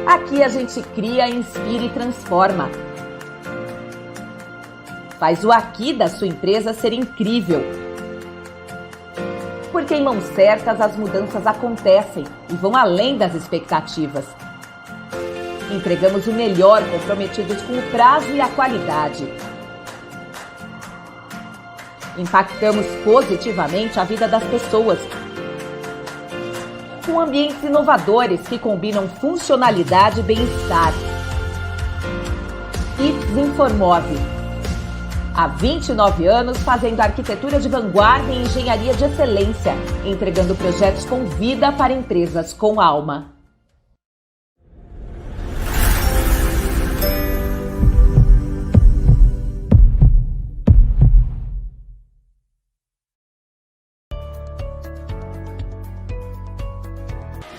Aqui a gente cria, inspira e transforma. Faz o aqui da sua empresa ser incrível. Porque em mãos certas as mudanças acontecem e vão além das expectativas. Entregamos o melhor, comprometidos com o prazo e a qualidade. Impactamos positivamente a vida das pessoas, com ambientes inovadores que combinam funcionalidade e bem-estar. IFES Informove. Há 29 anos fazendo arquitetura de vanguarda e engenharia de excelência, entregando projetos com vida para empresas com alma.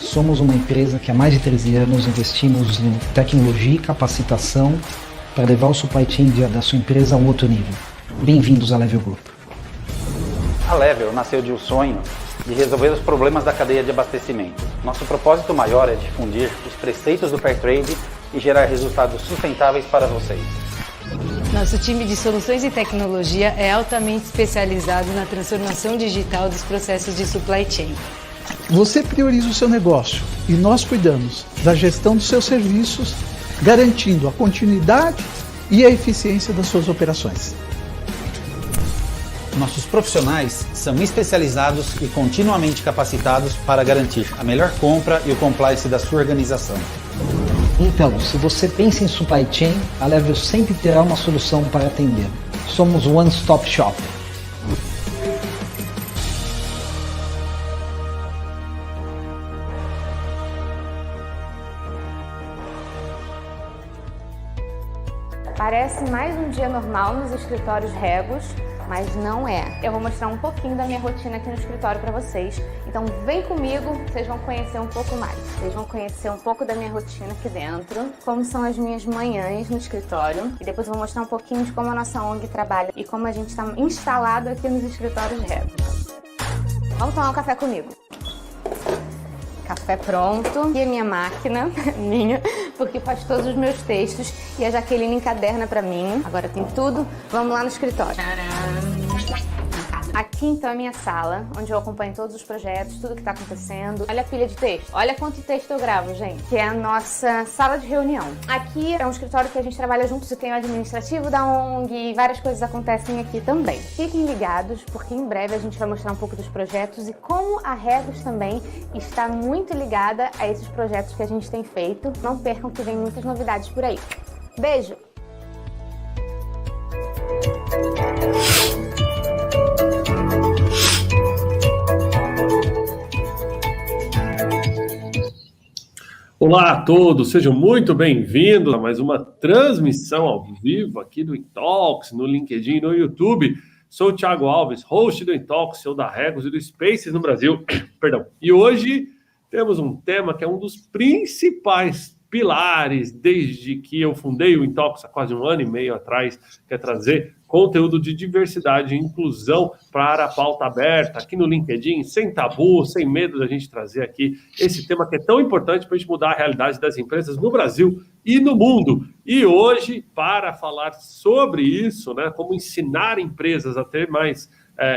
Somos uma empresa que há mais de 13 anos investimos em tecnologia e capacitação para levar o supply chain da sua empresa a um outro nível. Bem-vindos à Level Group. A Level nasceu de um sonho de resolver os problemas da cadeia de abastecimento. Nosso propósito maior é difundir os preceitos do Fair Trade e gerar resultados sustentáveis para vocês. Nosso time de soluções e tecnologia é altamente especializado na transformação digital dos processos de supply chain. Você prioriza o seu negócio e nós cuidamos da gestão dos seus serviços, garantindo a continuidade e a eficiência das suas operações. Nossos profissionais são especializados e continuamente capacitados para garantir a melhor compra e o compliance da sua organização. Então, se você pensa em supply chain, a Level sempre terá uma solução para atender. Somos o One Stop Shop. Parece mais um dia normal nos escritórios Regos, mas não é. Eu vou mostrar um pouquinho da minha rotina aqui no escritório para vocês. Então vem comigo, vocês vão conhecer um pouco mais. Vocês vão conhecer um pouco da minha rotina aqui dentro, como são as minhas manhãs no escritório. E depois eu vou mostrar um pouquinho de como a nossa ONG trabalha e como a gente está instalado aqui nos escritórios Regos. Vamos tomar um café comigo. Café pronto. E a minha máquina, minha, porque faz todos os meus textos. E a Jaqueline encaderna pra mim. Agora tem tudo. Vamos lá no escritório. Aqui então é a minha sala, onde eu acompanho todos os projetos, tudo que tá acontecendo. Olha a pilha de texto. Olha quanto texto eu gravo, gente. Que é a nossa sala de reunião. Aqui é um escritório que a gente trabalha juntos e tem o administrativo da ONG e várias coisas acontecem aqui também. Fiquem ligados, porque em breve a gente vai mostrar um pouco dos projetos e como a Regos também está muito ligada a esses projetos que a gente tem feito. Não percam que vem muitas novidades por aí. Beijo! Olá a todos, sejam muito bem-vindos a mais uma transmissão ao vivo aqui do Intalks, no LinkedIn e no YouTube. Sou o Thiago Alves, host do Intalks, CEO da Regos e do Spaces no Brasil. Perdão. E hoje temos um tema que é um dos principais pilares desde que eu fundei o Intalks há quase 1 ano e meio atrás, que é trazer conteúdo de diversidade e inclusão para a pauta aberta aqui no LinkedIn, sem tabu, sem medo da gente trazer aqui esse tema que é tão importante para a gente mudar a realidade das empresas no Brasil e no mundo. E hoje, para falar sobre isso, né, como ensinar empresas a ter mais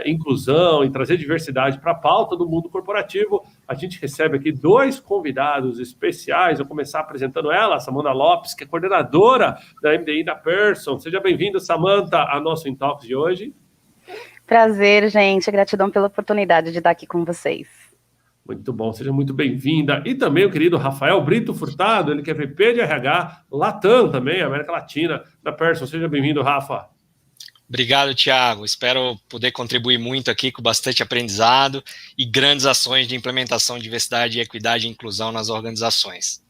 inclusão e trazer diversidade para a pauta do mundo corporativo, a gente recebe aqui 2 convidados especiais. Vou começar apresentando ela, a Samanta Lopes, que é coordenadora da MDI da Pearson. Seja bem-vinda, Samanta, ao nosso Intalks de hoje. Prazer, gente. Gratidão pela oportunidade de estar aqui com vocês. Muito bom, seja muito bem-vinda. E também o querido Rafael Brito Furtado, ele que é VP de RH, Latam também, América Latina, da Persson. Seja bem-vindo, Rafa. Obrigado, Thiago. Espero poder contribuir muito aqui com bastante aprendizado e grandes ações de implementação de diversidade, equidade e inclusão nas organizações.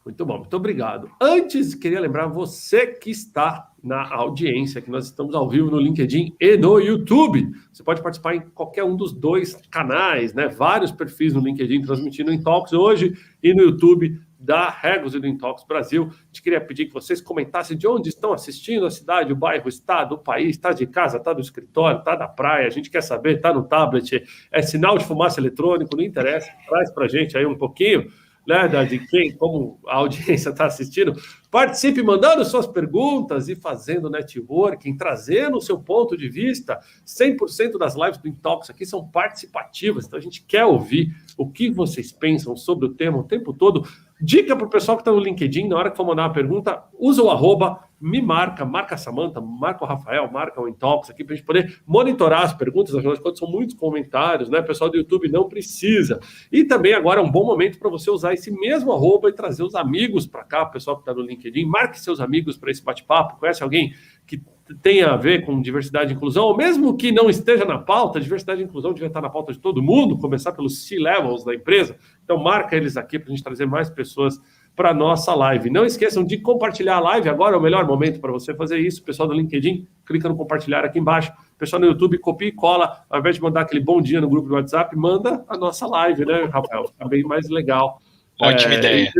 Muito bom, muito obrigado. Antes, queria lembrar você que está na audiência, que nós estamos ao vivo no LinkedIn e no YouTube. Você pode participar em qualquer um dos dois canais, né? Vários perfis no LinkedIn transmitindo em Talks hoje e no YouTube da Regos e do Intalks Brasil. A gente queria pedir que vocês comentassem de onde estão assistindo, a cidade, o bairro, o estado, o país, está de casa, está do escritório, está da praia, a gente quer saber, está no tablet, é sinal de fumaça eletrônico, não interessa, traz para a gente aí um pouquinho, né, de quem, como a audiência está assistindo. Participe mandando suas perguntas e fazendo networking, trazendo o seu ponto de vista. 100% das lives do Intalks aqui são participativas, então a gente quer ouvir o que vocês pensam sobre o tema o tempo todo. Dica para o pessoal que está no LinkedIn, na hora que for mandar uma pergunta, usa o @ me marca a Samantha, marca o Rafael, marca o Intalks aqui para a gente poder monitorar as perguntas, afinal de contas são muitos comentários, né? O pessoal do YouTube não precisa. E também agora é um bom momento para você usar esse mesmo @ e trazer os amigos para cá, o pessoal que está no LinkedIn, marque seus amigos para esse bate-papo, conhece alguém que tenha a ver com diversidade e inclusão, ou mesmo que não esteja na pauta, diversidade e inclusão devia estar na pauta de todo mundo, começar pelos C-levels da empresa, então marca eles aqui para a gente trazer mais pessoas para a nossa live. Não esqueçam de compartilhar a live, agora é o melhor momento para você fazer isso. Pessoal do LinkedIn, clica no compartilhar aqui embaixo. Pessoal no YouTube, copia e cola, ao invés de mandar aquele bom dia no grupo do WhatsApp, manda a nossa live, né, Rafael? Fica bem mais legal. Ótima ideia.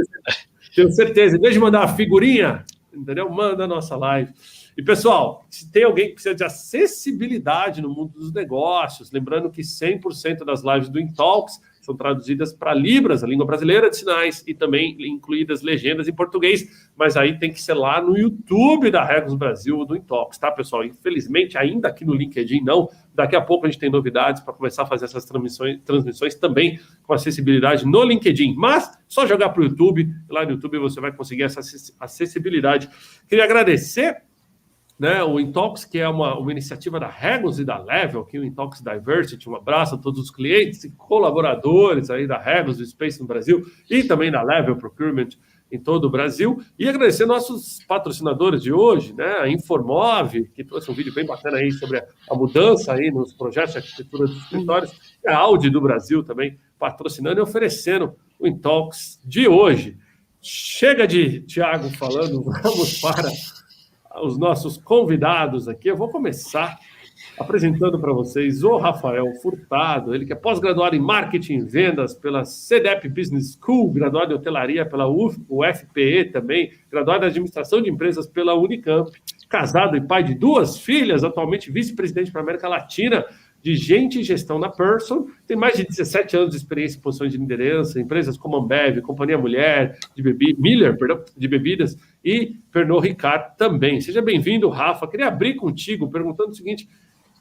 Tenho certeza, em vez de mandar uma figurinha, entendeu? Manda a nossa live. E, pessoal, se tem alguém que precisa de acessibilidade no mundo dos negócios, lembrando que 100% das lives do Intalks são traduzidas para Libras, a língua brasileira de sinais, e também incluídas legendas em português, mas aí tem que ser lá no YouTube da Regos Brasil, do Intalks, tá, pessoal? Infelizmente, ainda aqui no LinkedIn não, daqui a pouco a gente tem novidades para começar a fazer essas transmissões também com acessibilidade no LinkedIn, mas só jogar para o YouTube, lá no YouTube você vai conseguir essa acessibilidade. Queria agradecer, né, o Intalks, que é uma iniciativa da Regos e da Level, aqui o Intalks Diversity. Um abraço a todos os clientes e colaboradores aí da Regos, do Space no Brasil, e também da Level Procurement em todo o Brasil. E agradecer nossos patrocinadores de hoje, né, a Informove, que trouxe um vídeo bem bacana aí sobre a mudança aí nos projetos de arquitetura dos escritórios, e a Audi do Brasil também patrocinando e oferecendo o Intalks de hoje. Chega de Thiago falando, vamos para os nossos convidados aqui. Eu vou começar apresentando para vocês o Rafael Furtado, ele que é pós-graduado em Marketing e Vendas pela CDEP Business School, graduado em Hotelaria pela UFPE também, graduado em Administração de Empresas pela Unicamp, casado e pai de 2 filhas, atualmente vice-presidente para a América Latina de Gente e Gestão na Persson, tem mais de 17 anos de experiência em posições de liderança, empresas como Ambev, Companhia Mulher, Miller, de bebidas, e Pernod Ricard também. Seja bem-vindo, Rafa. Queria abrir contigo perguntando o seguinte,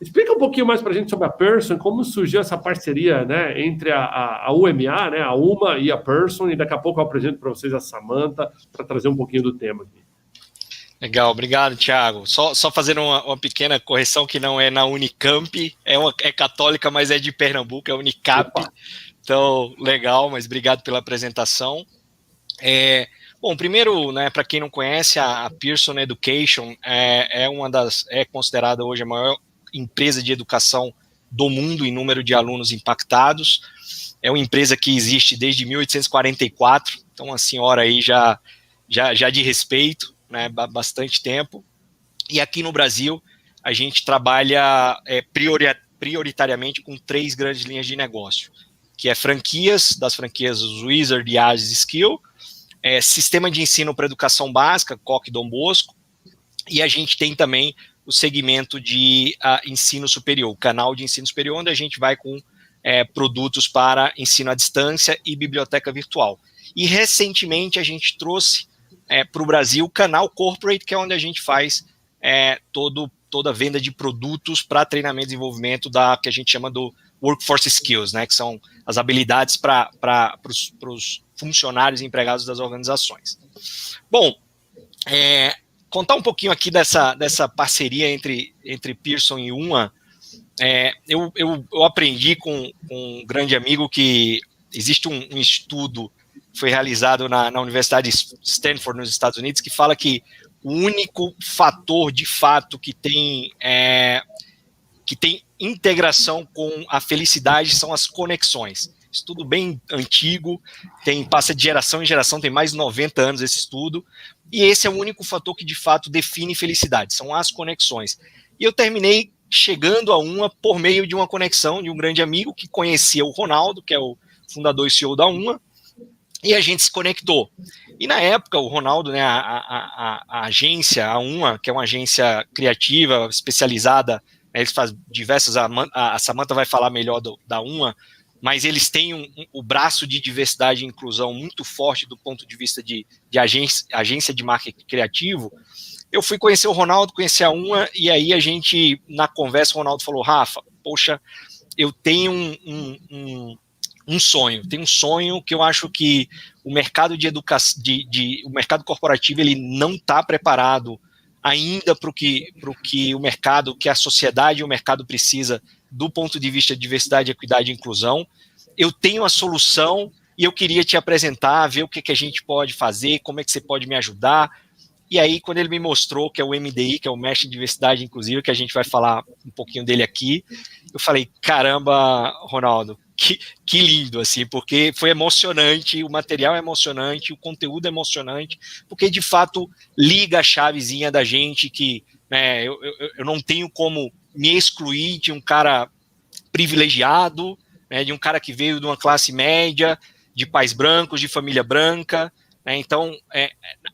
explica um pouquinho mais para a gente sobre a Persson, como surgiu essa parceria, né, entre a UMA, né, a UMA e a Persson, e daqui a pouco eu apresento para vocês a Samantha para trazer um pouquinho do tema aqui. Legal, obrigado, Thiago. Só fazer uma pequena correção, que não é na Unicamp, é católica, mas é de Pernambuco, é Unicap. Opa. Então, legal, mas obrigado pela apresentação. Bom, primeiro, né, para quem não conhece, a Pearson Education é considerada hoje a maior empresa de educação do mundo em número de alunos impactados. É uma empresa que existe desde 1844, então a senhora aí já de respeito, né, bastante tempo. E aqui no Brasil, a gente trabalha prioritariamente com 3 grandes linhas de negócio, que é das franquias Wizard, Yages e Skill, sistema de ensino para educação básica, Coque Dom Bosco, e a gente tem também o segmento de ensino superior, o canal de ensino superior, onde a gente vai com produtos para ensino à distância e biblioteca virtual. E recentemente a gente trouxe para o Brasil o canal Corporate, que é onde a gente faz toda a venda de produtos para treinamento e desenvolvimento que a gente chama do Workforce Skills, né, que são as habilidades para os funcionários e empregados das organizações. Bom, contar um pouquinho aqui dessa parceria entre Pearson e UMA. Eu aprendi com um grande amigo que existe um estudo que foi realizado na Universidade de Stanford, nos Estados Unidos, que fala que o único fator, de fato, que tem integração com a felicidade são as conexões. Estudo bem antigo, passa de geração em geração, tem mais de 90 anos esse estudo, e esse é o único fator que, de fato, define felicidade, são as conexões. E eu terminei chegando a uma por meio de uma conexão de um grande amigo que conhecia o Ronaldo, que é o fundador e CEO da Uma, e a gente se conectou. E na época, o Ronaldo, né, a agência, a Uma, que é uma agência criativa, especializada, né, eles fazem diversas, a Samantha vai falar melhor da Uma, mas eles têm o braço de diversidade e inclusão muito forte do ponto de vista de agência de marketing criativo. Eu fui conhecer o Ronaldo, conhecer a Uma, e aí a gente, na conversa, o Ronaldo falou, Rafa, poxa, eu tenho um sonho que eu acho que o mercado de educação, o mercado corporativo, ele não está preparado ainda para o que o mercado, que a sociedade e o mercado precisa do ponto de vista de diversidade, equidade e inclusão. Eu tenho a solução e eu queria te apresentar, ver o que a gente pode fazer, como é que você pode me ajudar. E aí, quando ele me mostrou que é o MDI, que é o Mestre em Diversidade Inclusiva, que a gente vai falar um pouquinho dele aqui, eu falei, caramba, Ronaldo, que lindo, assim, porque foi emocionante, o material é emocionante, o conteúdo é emocionante, porque, de fato, liga a chavezinha da gente que, né, eu não tenho como me excluir de um cara privilegiado, né, de um cara que veio de uma classe média, de pais brancos, de família branca, né, então,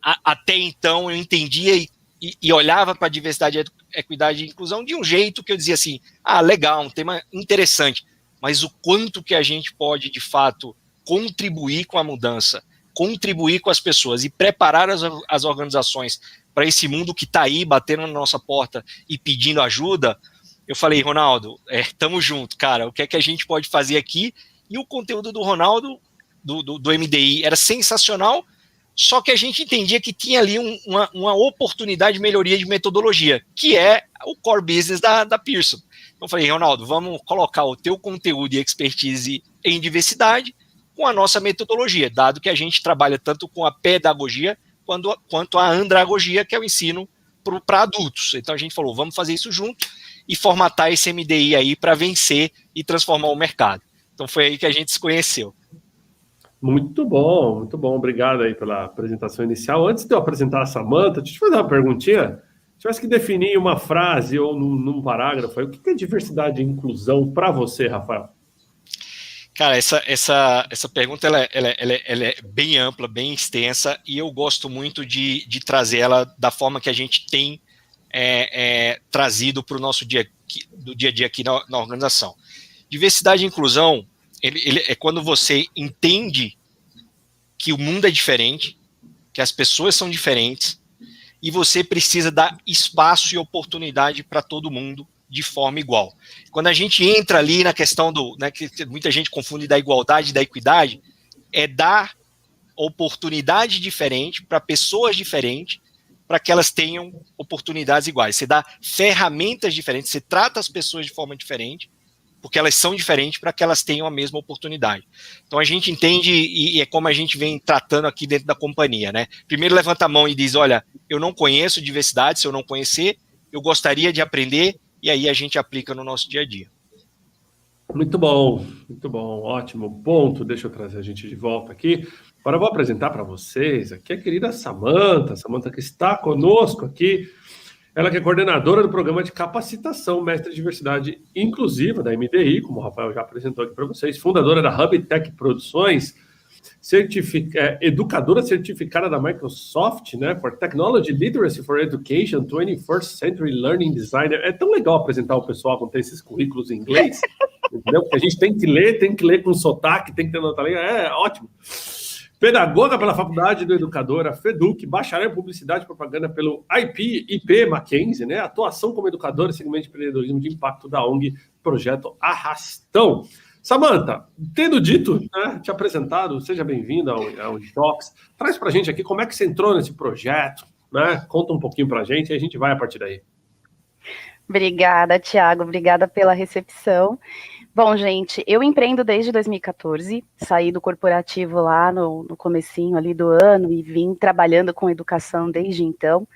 até então eu entendia e olhava para a diversidade, equidade e inclusão de um jeito que eu dizia assim, legal, um tema interessante, mas o quanto que a gente pode, de fato, contribuir com a mudança, contribuir com as pessoas e preparar as organizações para esse mundo que está aí, batendo na nossa porta e pedindo ajuda. Eu falei, Ronaldo, tamo junto, cara, o que é que a gente pode fazer aqui? E o conteúdo do Ronaldo, do MDI, era sensacional, só que a gente entendia que tinha ali uma oportunidade de melhoria de metodologia, que é o core business da Pearson. Então eu falei, Ronaldo, vamos colocar o teu conteúdo e expertise em diversidade com a nossa metodologia, dado que a gente trabalha tanto com a pedagogia quanto a andragogia, que é o ensino para adultos. Então a gente falou, vamos fazer isso junto e formatar esse MDI aí para vencer e transformar o mercado. Então foi aí que a gente se conheceu. Muito bom, obrigado aí pela apresentação inicial. Antes de eu apresentar a Samantha, deixa eu te fazer uma perguntinha. Se tivesse que definir em uma frase ou num parágrafo, o que é diversidade e inclusão para você, Rafael? Cara, essa pergunta ela é bem ampla, bem extensa, e eu gosto muito de trazer ela da forma que a gente tem trazido para o nosso dia a dia aqui na organização. Diversidade e inclusão é quando você entende que o mundo é diferente, que as pessoas são diferentes, e você precisa dar espaço e oportunidade para todo mundo de forma igual. Quando a gente entra ali na questão que muita gente confunde da igualdade e da equidade, é dar oportunidade diferente para pessoas diferentes, para que elas tenham oportunidades iguais. Você dá ferramentas diferentes, você trata as pessoas de forma diferente, porque elas são diferentes para que elas tenham a mesma oportunidade. Então a gente entende, e é como a gente vem tratando aqui dentro da companhia, né? Primeiro levanta a mão e diz, olha, eu não conheço diversidade, se eu não conhecer, eu gostaria de aprender, e aí a gente aplica no nosso dia a dia. Muito bom, ótimo ponto. Deixa eu trazer a gente de volta aqui. Agora eu vou apresentar para vocês aqui a querida Samantha que está conosco aqui. Ela que é coordenadora do programa de capacitação Mestre de Diversidade Inclusiva da MDI, como o Rafael já apresentou aqui para vocês, fundadora da Hub Tech Produções, educadora certificada da Microsoft, né, for Technology Literacy for Education, 21st Century Learning Designer. É tão legal apresentar o pessoal quando tem esses currículos em inglês, entendeu? Porque a gente tem que ler com sotaque, tem que ter nota língua, ótimo. Pedagoga pela Faculdade do Educadora, FEDUC, bacharel em Publicidade e Propaganda pelo IP Mackenzie, né? Atuação como educadora em segmento de empreendedorismo de impacto da ONG Projeto Arrastão. Samantha, tendo dito, né, te apresentado, seja bem-vinda ao Talks. Traz pra gente aqui como é que você entrou nesse projeto, né? Conta um pouquinho pra gente e a gente vai a partir daí. Obrigada, Thiago. Obrigada pela recepção. Bom, gente, eu empreendo desde 2014, saí do corporativo lá no comecinho ali do ano e vim trabalhando com educação desde então.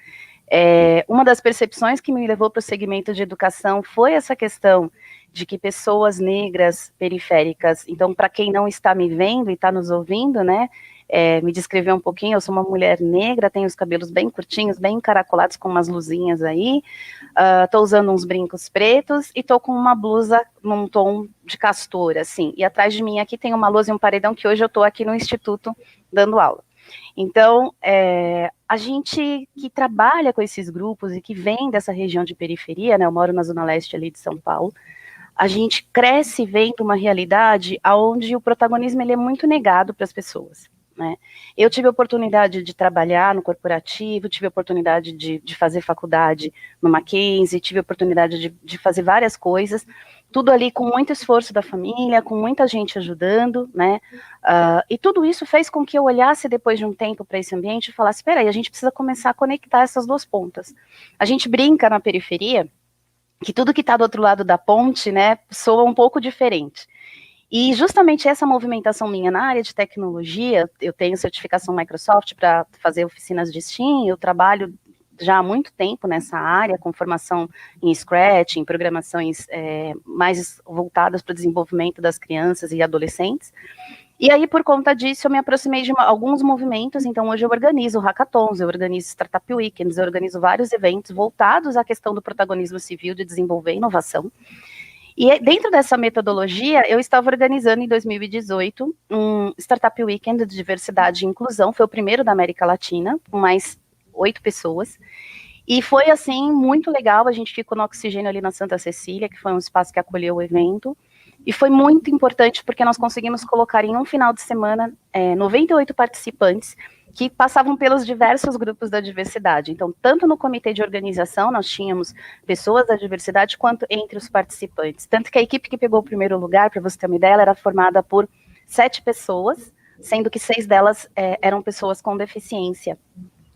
Uma das percepções que me levou para o segmento de educação foi essa questão de que pessoas negras periféricas, então para quem não está me vendo e está nos ouvindo, né, me descrever um pouquinho, eu sou uma mulher negra, tenho os cabelos bem curtinhos, bem encaracolados com umas luzinhas aí, tô usando uns brincos pretos e tô com uma blusa num tom de castor, assim, e atrás de mim aqui tem uma lousa e um paredão que hoje eu tô aqui no instituto dando aula. Então, a gente que trabalha com esses grupos e que vem dessa região de periferia, né, eu moro na Zona Leste ali de São Paulo, a gente cresce vendo uma realidade onde o protagonismo ele é muito negado para as pessoas. Né? Eu tive a oportunidade de trabalhar no corporativo, tive a oportunidade de fazer faculdade no Mackenzie, tive a oportunidade de fazer várias coisas, tudo ali com muito esforço da família, com muita gente ajudando, né? E tudo isso fez com que eu olhasse depois de um tempo para esse ambiente e falasse, espera aí, a gente precisa começar a conectar essas duas pontas. A gente brinca na periferia que tudo que está do outro lado da ponte, né, soa um pouco diferente. E justamente essa movimentação minha na área de tecnologia, eu tenho certificação Microsoft para fazer oficinas de Steam, eu trabalho já há muito tempo nessa área, com formação em Scratch, em programações mais voltadas para o desenvolvimento das crianças e adolescentes. E aí, por conta disso, eu me aproximei de alguns movimentos, então hoje eu organizo hackathons, eu organizo Startup Weekends, eu organizo vários eventos voltados à questão do protagonismo civil, de desenvolver inovação. E dentro dessa metodologia, eu estava organizando em 2018 um Startup Weekend de diversidade e inclusão, foi o primeiro da América Latina, com mais 8 pessoas, e foi, assim, muito legal, a gente ficou no Oxigênio ali na Santa Cecília, que foi um espaço que acolheu o evento, e foi muito importante porque nós conseguimos colocar em um final de semana 98 participantes, que passavam pelos diversos grupos da diversidade. Então, tanto no comitê de organização, nós tínhamos pessoas da diversidade, quanto entre os participantes. Tanto que a equipe que pegou o primeiro lugar, para você ter uma ideia, ela era formada por 7 pessoas, sendo que 6 delas eram pessoas com deficiência.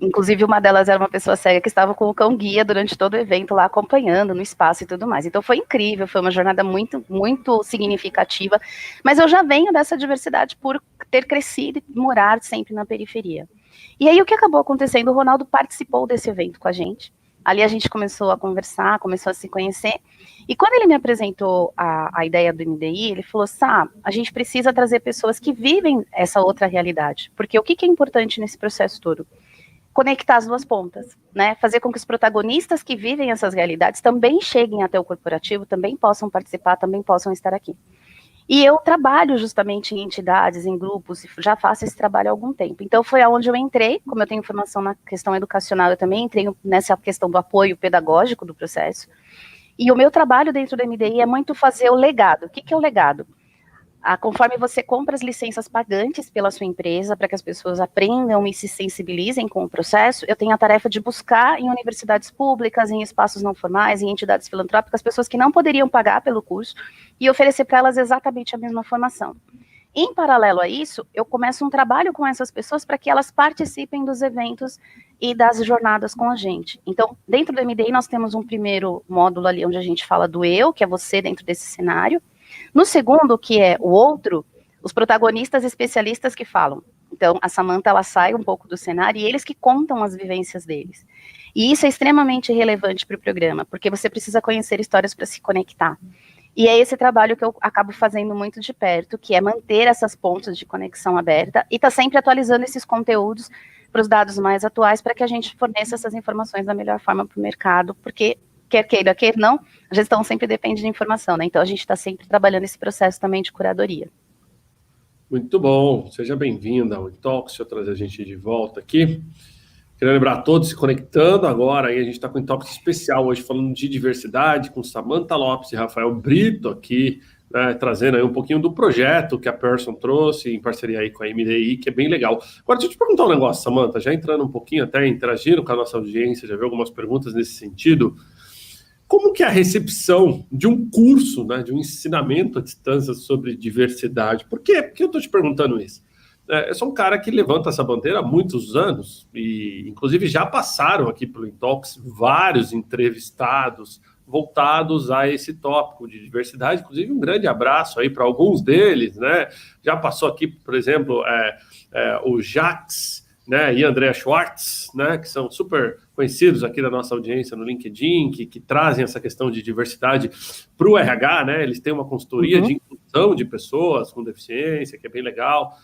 Inclusive, uma delas era uma pessoa cega que estava com o cão-guia durante todo o evento lá, acompanhando no espaço e tudo mais. Então, foi incrível, foi uma jornada muito, muito significativa. Mas eu já venho dessa diversidade por ter crescido e morar sempre na periferia. E aí, o que acabou acontecendo? O Ronaldo participou desse evento com a gente. Ali a gente começou a conversar, começou a se conhecer. E quando ele me apresentou a ideia do MDI, ele falou, Sá, a gente precisa trazer pessoas que vivem essa outra realidade. Porque o que é importante nesse processo todo? Conectar as duas pontas, né? Fazer com que os protagonistas que vivem essas realidades também cheguem até o corporativo, também possam participar, também possam estar aqui. E eu trabalho justamente em entidades, em grupos, já faço esse trabalho há algum tempo. Então foi aonde eu entrei, como eu tenho formação na questão educacional, eu também entrei nessa questão do apoio pedagógico do processo. E o meu trabalho dentro do MDI é muito fazer o legado. O que é o legado? Conforme você compra as licenças pagantes pela sua empresa, para que as pessoas aprendam e se sensibilizem com o processo, eu tenho a tarefa de buscar em universidades públicas, em espaços não formais, em entidades filantrópicas, pessoas que não poderiam pagar pelo curso, e oferecer para elas exatamente a mesma formação. Em paralelo a isso, eu começo um trabalho com essas pessoas para que elas participem dos eventos e das jornadas com a gente. Então, dentro do MDI, nós temos um primeiro módulo ali, onde a gente fala do eu, que é você dentro desse cenário. No segundo, que é o outro, os protagonistas especialistas que falam. Então, a Samantha, ela sai um pouco do cenário e eles que contam as vivências deles. E isso é extremamente relevante para o programa, porque você precisa conhecer histórias para se conectar. E é esse trabalho que eu acabo fazendo muito de perto, que é manter essas pontes de conexão aberta e tá sempre atualizando esses conteúdos para os dados mais atuais, para que a gente forneça essas informações da melhor forma para o mercado, porque quer queira, quer não, a gestão sempre depende de informação, né? Então a gente está sempre trabalhando esse processo também de curadoria. Muito bom, seja bem-vinda ao Intox, deixa eu trazer a gente de volta aqui. Queria lembrar a todos se conectando agora, aí a gente está com um Intox especial hoje, falando de diversidade, com Samantha Lopes e Rafael Brito aqui, né, trazendo aí um pouquinho do projeto que a Pearson trouxe em parceria aí com a MDI, que é bem legal. Agora, deixa eu te perguntar um negócio, Samantha, já entrando um pouquinho, até interagindo com a nossa audiência, já vi algumas perguntas nesse sentido. Como que é a recepção de um curso, né, de um ensinamento à distância sobre diversidade? Por quê? Por que eu estou te perguntando isso? Eu sou um cara que levanta essa bandeira há muitos anos e, inclusive, já passaram aqui pelo Intox vários entrevistados, voltados a esse tópico de diversidade. Inclusive, um grande abraço aí para alguns deles, né? Já passou aqui, por exemplo, o Jax, né, e Andrea Schwartz, né, que são super conhecidos aqui da nossa audiência no LinkedIn, que trazem essa questão de diversidade para o RH, né? Eles têm uma consultoria de inclusão de pessoas com deficiência, que é bem legal.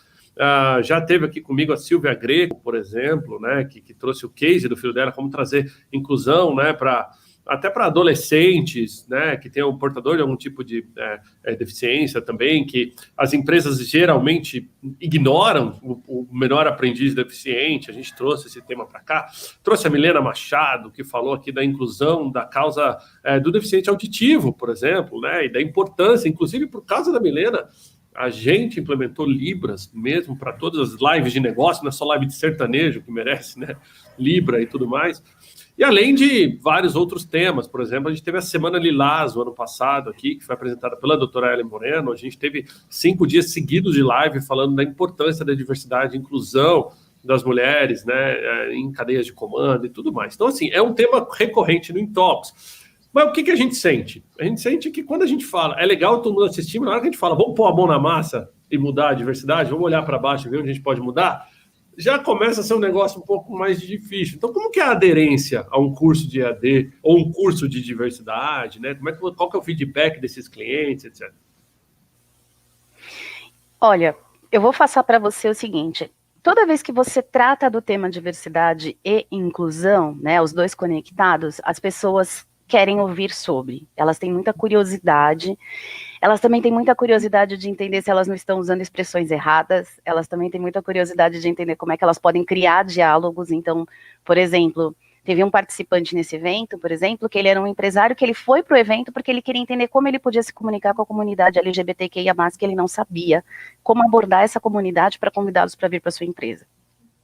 Já teve aqui comigo a Silvia Greco, por exemplo, né, que trouxe o case do filho dela, como trazer inclusão, né, até para adolescentes, né, que tenham portador de algum tipo de deficiência também, que as empresas geralmente ignoram o menor aprendiz deficiente. A gente trouxe esse tema para cá. Trouxe a Milena Machado, que falou aqui da inclusão da causa do deficiente auditivo, por exemplo, né, e da importância, inclusive por causa da Milena, a gente implementou Libras mesmo para todas as lives de negócio, não é só live de sertanejo que merece, né, Libra e tudo mais. E além de vários outros temas, por exemplo, a gente teve a Semana Lilás o ano passado aqui, que foi apresentada pela doutora Ellen Moreno. A gente teve 5 dias seguidos de live falando da importância da diversidade e inclusão das mulheres, né, em cadeias de comando e tudo mais. Então, assim, é um tema recorrente no Intox. Mas o que a gente sente? A gente sente que quando a gente fala, é legal todo mundo assistir, mas na hora que a gente fala, vamos pôr a mão na massa e mudar a diversidade, vamos olhar para baixo e ver onde a gente pode mudar, já começa a ser um negócio um pouco mais difícil. Então, como que é a aderência a um curso de EAD ou um curso de diversidade, né? Qual que é o feedback desses clientes, etc? Olha, eu vou passar para você o seguinte: toda vez que você trata do tema diversidade e inclusão, né, os dois conectados, as pessoas querem ouvir sobre. Elas têm muita curiosidade. Elas também têm muita curiosidade de entender se elas não estão usando expressões erradas. Elas também têm muita curiosidade de entender como é que elas podem criar diálogos. Então, por exemplo, teve um participante nesse evento, por exemplo, que ele era um empresário que ele foi para o evento porque ele queria entender como ele podia se comunicar com a comunidade LGBTQIA+, que ele não sabia como abordar essa comunidade para convidá-los para vir para sua empresa.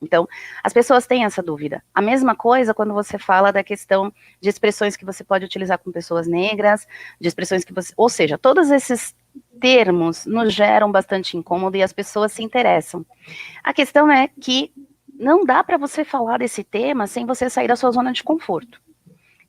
Então, as pessoas têm essa dúvida. A mesma coisa quando você fala da questão de expressões que você pode utilizar com pessoas negras, de expressões que você... Ou seja, todos esses termos nos geram bastante incômodo e as pessoas se interessam. A questão é que não dá para você falar desse tema sem você sair da sua zona de conforto.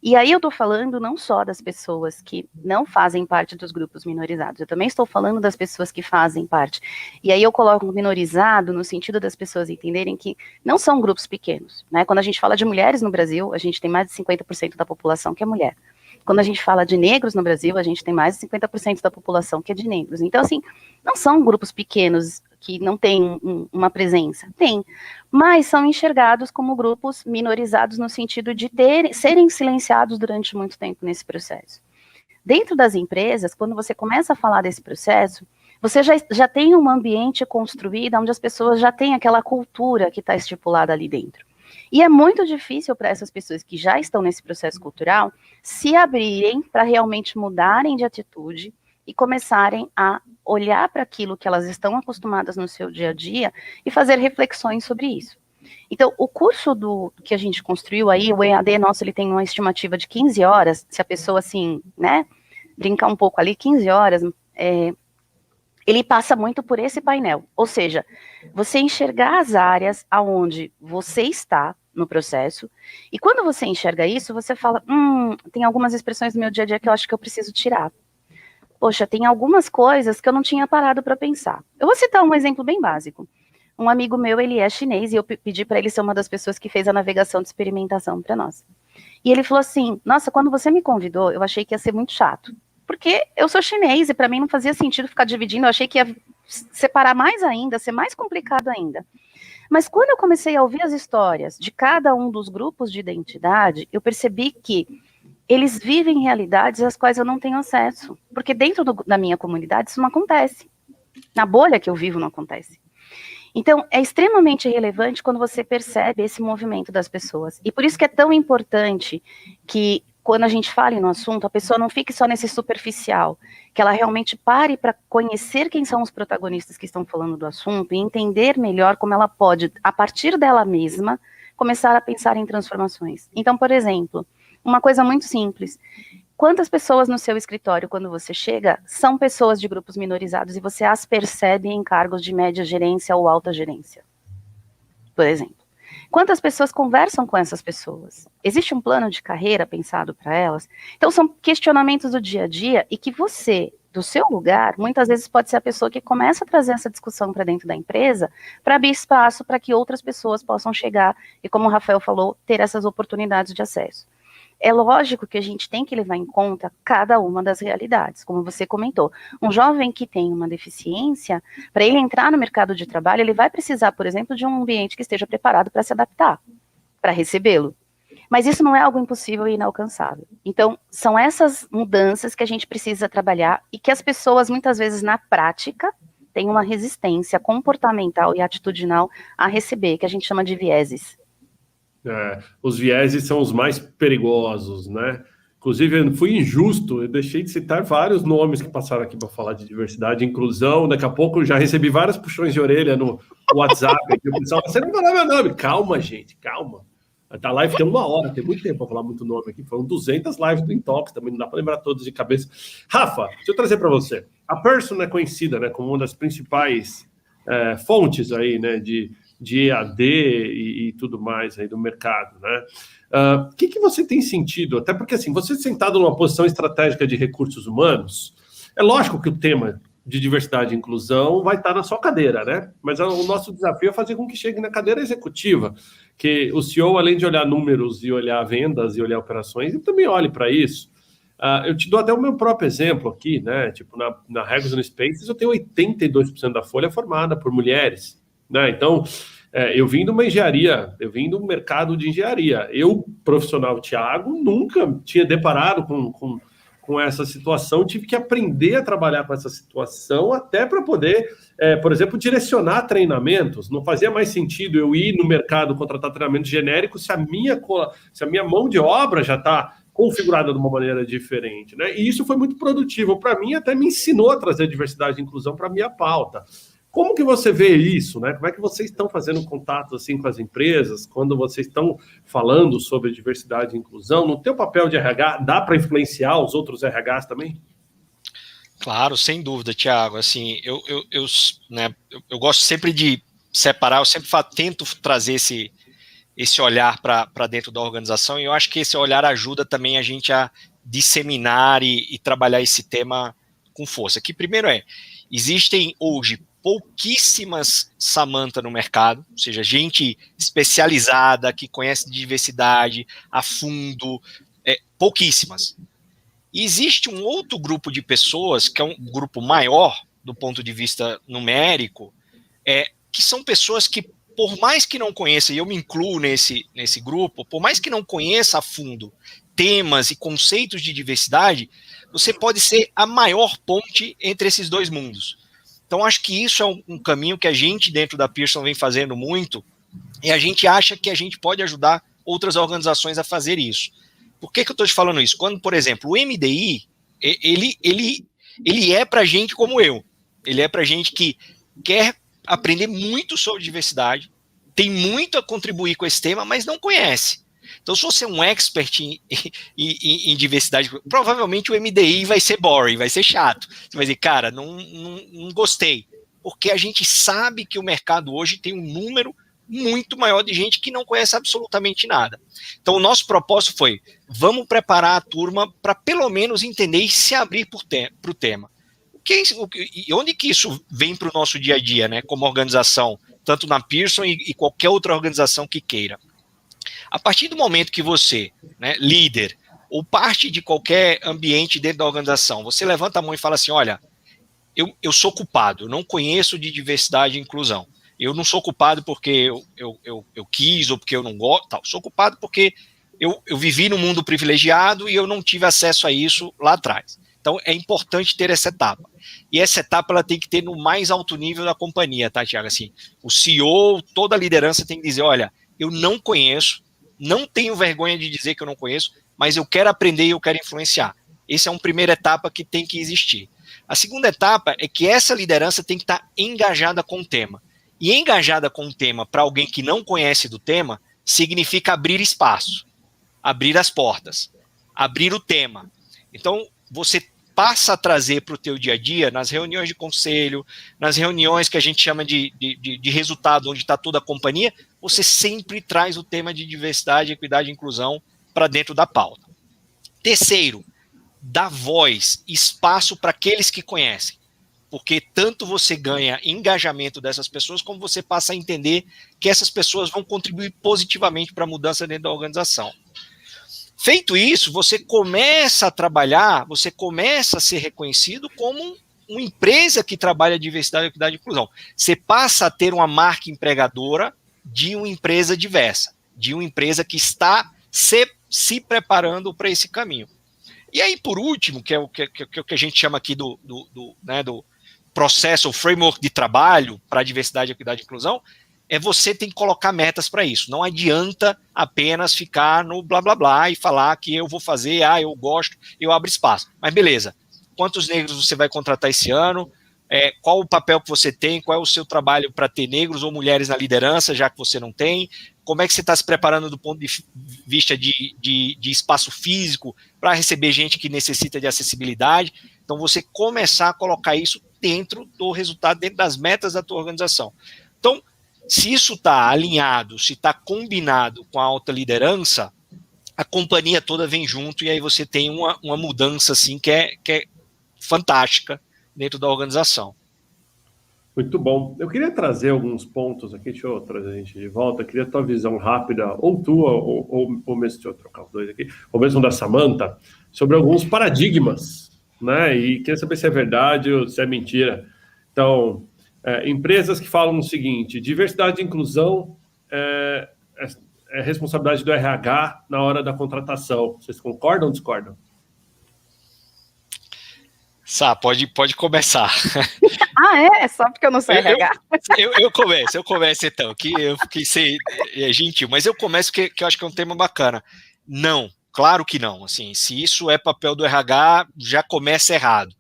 E aí eu estou falando não só das pessoas que não fazem parte dos grupos minorizados, eu também estou falando das pessoas que fazem parte. E aí eu coloco minorizado no sentido das pessoas entenderem que não são grupos pequenos, né? Quando a gente fala de mulheres no Brasil, a gente tem mais de 50% da população que é mulher. Quando a gente fala de negros no Brasil, a gente tem mais de 50% da população que é de negros. Então, assim, não são grupos pequenos que não têm uma presença. Tem, mas são enxergados como grupos minorizados no sentido de serem silenciados durante muito tempo nesse processo. Dentro das empresas, quando você começa a falar desse processo, você já tem um ambiente construído onde as pessoas já têm aquela cultura que está estipulada ali dentro. E é muito difícil para essas pessoas que já estão nesse processo cultural se abrirem para realmente mudarem de atitude e começarem a olhar para aquilo que elas estão acostumadas no seu dia a dia e fazer reflexões sobre isso. Então, o curso que a gente construiu aí, o EAD nosso, ele tem uma estimativa de 15 horas, se a pessoa, assim, né, brincar um pouco ali, 15 horas, ele passa muito por esse painel, ou seja, você enxergar as áreas aonde você está no processo, e quando você enxerga isso, você fala, tem algumas expressões do meu dia a dia que eu acho que eu preciso tirar. Poxa, tem algumas coisas que eu não tinha parado para pensar. Eu vou citar um exemplo bem básico. Um amigo meu, ele é chinês, e eu pedi para ele ser uma das pessoas que fez a navegação de experimentação para nós. E ele falou assim, nossa, quando você me convidou, eu achei que ia ser muito chato. Porque eu sou chinês e para mim não fazia sentido ficar dividindo, eu achei que ia separar mais ainda, ser mais complicado ainda. Mas quando eu comecei a ouvir as histórias de cada um dos grupos de identidade, eu percebi que eles vivem realidades às quais eu não tenho acesso. Porque dentro da minha comunidade isso não acontece. Na bolha que eu vivo não acontece. Então, é extremamente relevante quando você percebe esse movimento das pessoas. E por isso que é tão importante que, quando a gente fala no assunto, a pessoa não fique só nesse superficial, que ela realmente pare para conhecer quem são os protagonistas que estão falando do assunto e entender melhor como ela pode, a partir dela mesma, começar a pensar em transformações. Então, por exemplo, uma coisa muito simples, quantas pessoas no seu escritório, quando você chega, são pessoas de grupos minorizados e você as percebe em cargos de média gerência ou alta gerência, por exemplo? Quantas pessoas conversam com essas pessoas? Existe um plano de carreira pensado para elas? Então, são questionamentos do dia a dia e que você, do seu lugar, muitas vezes pode ser a pessoa que começa a trazer essa discussão para dentro da empresa, para abrir espaço para que outras pessoas possam chegar e, como o Rafael falou, ter essas oportunidades de acesso. É lógico que a gente tem que levar em conta cada uma das realidades, como você comentou. Um jovem que tem uma deficiência, para ele entrar no mercado de trabalho, ele vai precisar, por exemplo, de um ambiente que esteja preparado para se adaptar, para recebê-lo. Mas isso não é algo impossível e inalcançável. Então, são essas mudanças que a gente precisa trabalhar e que as pessoas, muitas vezes, na prática, têm uma resistência comportamental e atitudinal a receber, que a gente chama de vieses. Os vieses são os mais perigosos, né? Inclusive, eu fui injusto, eu deixei de citar vários nomes que passaram aqui para falar de diversidade e inclusão. Daqui a pouco eu já recebi vários puxões de orelha no WhatsApp. Aqui, o pessoal, você não vai falar meu nome. Calma, gente, calma. A live tem 1 hora, tem muito tempo para falar muito nome aqui. Foram 200 lives do Intox, também não dá para lembrar todos de cabeça. Rafa, deixa eu trazer para você. A Pearson é conhecida, né, como uma das principais fontes aí, né, de EAD e tudo mais aí do mercado, né? O que você tem sentido? Até porque, assim, você sentado numa posição estratégica de recursos humanos, é lógico que o tema de diversidade e inclusão vai estar na sua cadeira, né? Mas o nosso desafio é fazer com que chegue na cadeira executiva, que o CEO, além de olhar números e olhar vendas e olhar operações, ele também olhe para isso. Eu te dou até o meu próprio exemplo aqui, né? Tipo, na Regus Spaces, eu tenho 82% da folha formada por mulheres, né? Então, eu vim de uma engenharia, eu vim do mercado de engenharia. Eu, profissional Thiago, nunca tinha deparado com essa situação, tive que aprender a trabalhar com essa situação até para poder, por exemplo, direcionar treinamentos. Não fazia mais sentido eu ir no mercado contratar treinamento genérico se a minha mão de obra já está configurada de uma maneira diferente, né? E isso foi muito produtivo para mim, até me ensinou a trazer diversidade e inclusão para a minha pauta. Como que você vê isso, né? Como é que vocês estão fazendo contato assim com as empresas, quando vocês estão falando sobre diversidade e inclusão? No teu papel de RH, dá para influenciar os outros RHs também? Claro, sem dúvida, Thiago. Assim, eu gosto sempre de separar, eu sempre tento trazer esse olhar para dentro da organização, e eu acho que esse olhar ajuda também a gente a disseminar e trabalhar esse tema com força. Que primeiro existem hoje pouquíssimas Samantha no mercado, ou seja, gente especializada, que conhece diversidade a fundo, pouquíssimas. E existe um outro grupo de pessoas, que é um grupo maior do ponto de vista numérico, que são pessoas que, por mais que não conheça, e eu me incluo nesse grupo, por mais que não conheça a fundo temas e conceitos de diversidade, você pode ser a maior ponte entre esses dois mundos. Então, acho que isso é um caminho que a gente, dentro da Pearson, vem fazendo muito, e a gente acha que a gente pode ajudar outras organizações a fazer isso. Por que eu estou te falando isso? Quando, por exemplo, o MDI, ele é para gente como eu. Ele é para gente que quer aprender muito sobre diversidade, tem muito a contribuir com esse tema, mas não conhece. Então, se você é um expert em diversidade, provavelmente o MDI vai ser boring, vai ser chato. Você vai dizer, cara, não gostei. Porque a gente sabe que o mercado hoje tem um número muito maior de gente que não conhece absolutamente nada. Então, o nosso propósito foi, vamos preparar a turma para pelo menos entender e se abrir para o tema. Onde que isso vem para o nosso dia a dia, né, como organização, tanto na Pearson e qualquer outra organização que queira? A partir do momento que você, né, líder, ou parte de qualquer ambiente dentro da organização, você levanta a mão e fala assim, olha, eu sou culpado, eu não conheço de diversidade e inclusão. Eu não sou culpado porque eu quis ou porque eu não gosto, tal. Sou culpado porque eu vivi num mundo privilegiado e eu não tive acesso a isso lá atrás. Então, é importante ter essa etapa. E essa etapa ela tem que ter no mais alto nível da companhia, tá, Thiago? Assim, o CEO, toda a liderança tem que dizer, olha, eu não conheço, não tenho vergonha de dizer que eu não conheço, mas eu quero aprender e eu quero influenciar. Essa é uma primeira etapa que tem que existir. A segunda etapa é que essa liderança tem que estar engajada com o tema. E engajada com o tema para alguém que não conhece do tema, significa abrir espaço, abrir as portas, abrir o tema. Então, você passa a trazer para o teu dia a dia, nas reuniões de conselho, nas reuniões que a gente chama de resultado, onde está toda a companhia, você sempre traz o tema de diversidade, equidade e inclusão para dentro da pauta. Terceiro, dá voz, espaço para aqueles que conhecem, porque tanto você ganha engajamento dessas pessoas, como você passa a entender que essas pessoas vão contribuir positivamente para a mudança dentro da organização. Feito isso, você começa a trabalhar, você começa a ser reconhecido como uma empresa que trabalha diversidade, equidade e inclusão. Você passa a ter uma marca empregadora de uma empresa diversa, de uma empresa que está se preparando para esse caminho. E aí, por último, que é o que a gente chama aqui do processo, o framework de trabalho para a diversidade, equidade e inclusão, você tem que colocar metas para isso. Não adianta apenas ficar no blá blá blá e falar que eu vou fazer, eu gosto, eu abro espaço. Mas beleza, quantos negros você vai contratar esse ano? Qual o papel que você tem? Qual é o seu trabalho para ter negros ou mulheres na liderança, já que você não tem? Como é que você está se preparando do ponto de vista de espaço físico para receber gente que necessita de acessibilidade? Então, você começar a colocar isso dentro do resultado, dentro das metas da tua organização. Então, se isso está alinhado, se está combinado com a alta liderança, a companhia toda vem junto e aí você tem uma mudança assim, que é fantástica dentro da organização. Muito bom. Eu queria trazer alguns pontos aqui, deixa eu trazer a gente de volta, eu queria a tua visão rápida, ou tua, ou mesmo, deixa eu trocar os dois aqui, ou mesmo da Samantha, sobre alguns paradigmas, né, e queria saber se é verdade ou se é mentira. Então, empresas que falam o seguinte, diversidade e inclusão é responsabilidade do RH na hora da contratação. Vocês concordam ou discordam? Sá, pode começar. Só porque eu não sei RH. Eu começo então, que eu fiquei ser gentil, mas eu começo que eu acho que é um tema bacana. Não, claro que não. Assim, se isso é papel do RH, já começa errado.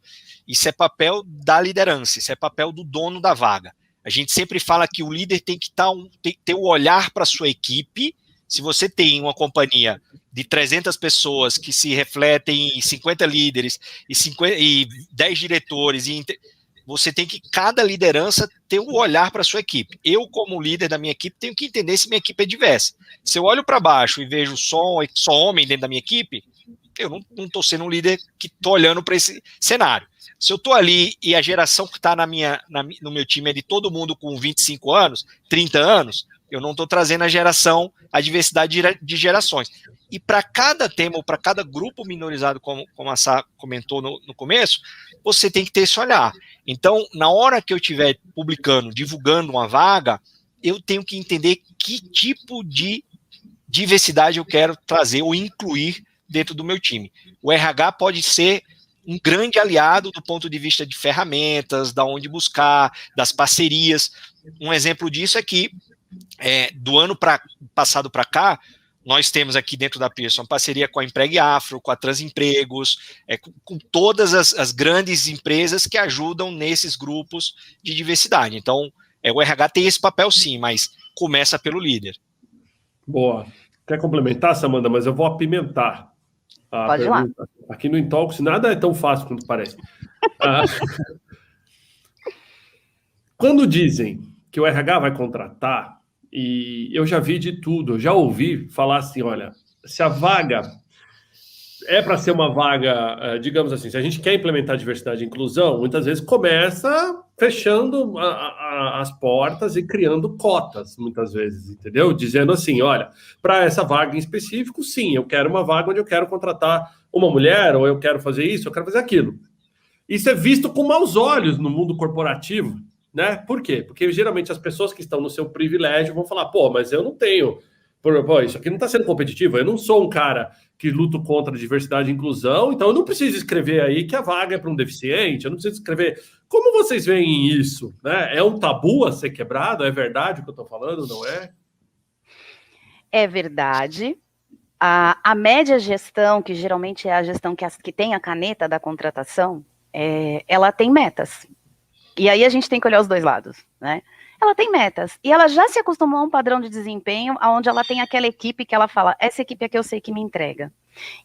Isso é papel da liderança, isso é papel do dono da vaga. A gente sempre fala que o líder tem que ter o olhar para a sua equipe. Se você tem uma companhia de 300 pessoas que se refletem em 50 líderes e 10 diretores, você tem que, cada liderança, ter um olhar para a sua equipe. Eu, como líder da minha equipe, tenho que entender se minha equipe é diversa. Se eu olho para baixo e vejo só homem dentro da minha equipe, eu não estou sendo um líder que estou olhando para esse cenário. Se eu estou ali e a geração que está no meu time é de todo mundo com 25 anos, 30 anos, eu não estou trazendo a diversidade de gerações. E para cada tema, ou para cada grupo minorizado, como a Sá comentou no começo, você tem que ter esse olhar. Então, na hora que eu estiver publicando, divulgando uma vaga, eu tenho que entender que tipo de diversidade eu quero trazer ou incluir dentro do meu time. O RH pode ser um grande aliado do ponto de vista de ferramentas, da onde buscar, das parcerias. Um exemplo disso é que, do ano passado para cá, nós temos aqui dentro da Pearson uma parceria com a Empregue Afro, com a Transempregos, com todas as grandes empresas que ajudam nesses grupos de diversidade. Então, o RH tem esse papel sim, mas começa pelo líder. Boa. Quer complementar, Samantha? Mas eu vou apimentar a Pode pergunta. lá. Aqui no Intalks nada é tão fácil quanto parece. Quando dizem que o RH vai contratar, e eu já vi de tudo, eu já ouvi falar assim, olha, se a vaga é para ser uma vaga, digamos assim, se a gente quer implementar diversidade e inclusão, muitas vezes começa fechando as portas e criando cotas, muitas vezes, entendeu? Dizendo assim, olha, para essa vaga em específico, sim, eu quero uma vaga onde eu quero contratar uma mulher, ou eu quero fazer isso, eu quero fazer aquilo. Isso é visto com maus olhos no mundo corporativo, né? Por quê? Porque geralmente as pessoas que estão no seu privilégio vão falar, mas eu não tenho, isso aqui não está sendo competitivo, eu não sou um cara que luto contra a diversidade e inclusão, então eu não preciso escrever aí que a vaga é para um deficiente, eu não preciso escrever. Como vocês veem isso? Né? É um tabu a ser quebrado? É verdade o que eu estou falando, não é? É verdade. A média gestão, que geralmente é a gestão que tem a caneta da contratação, ela tem metas. E aí a gente tem que olhar os dois lados, né? ela tem metas. E ela já se acostumou a um padrão de desempenho onde ela tem aquela equipe que ela fala, essa equipe é que eu sei que me entrega.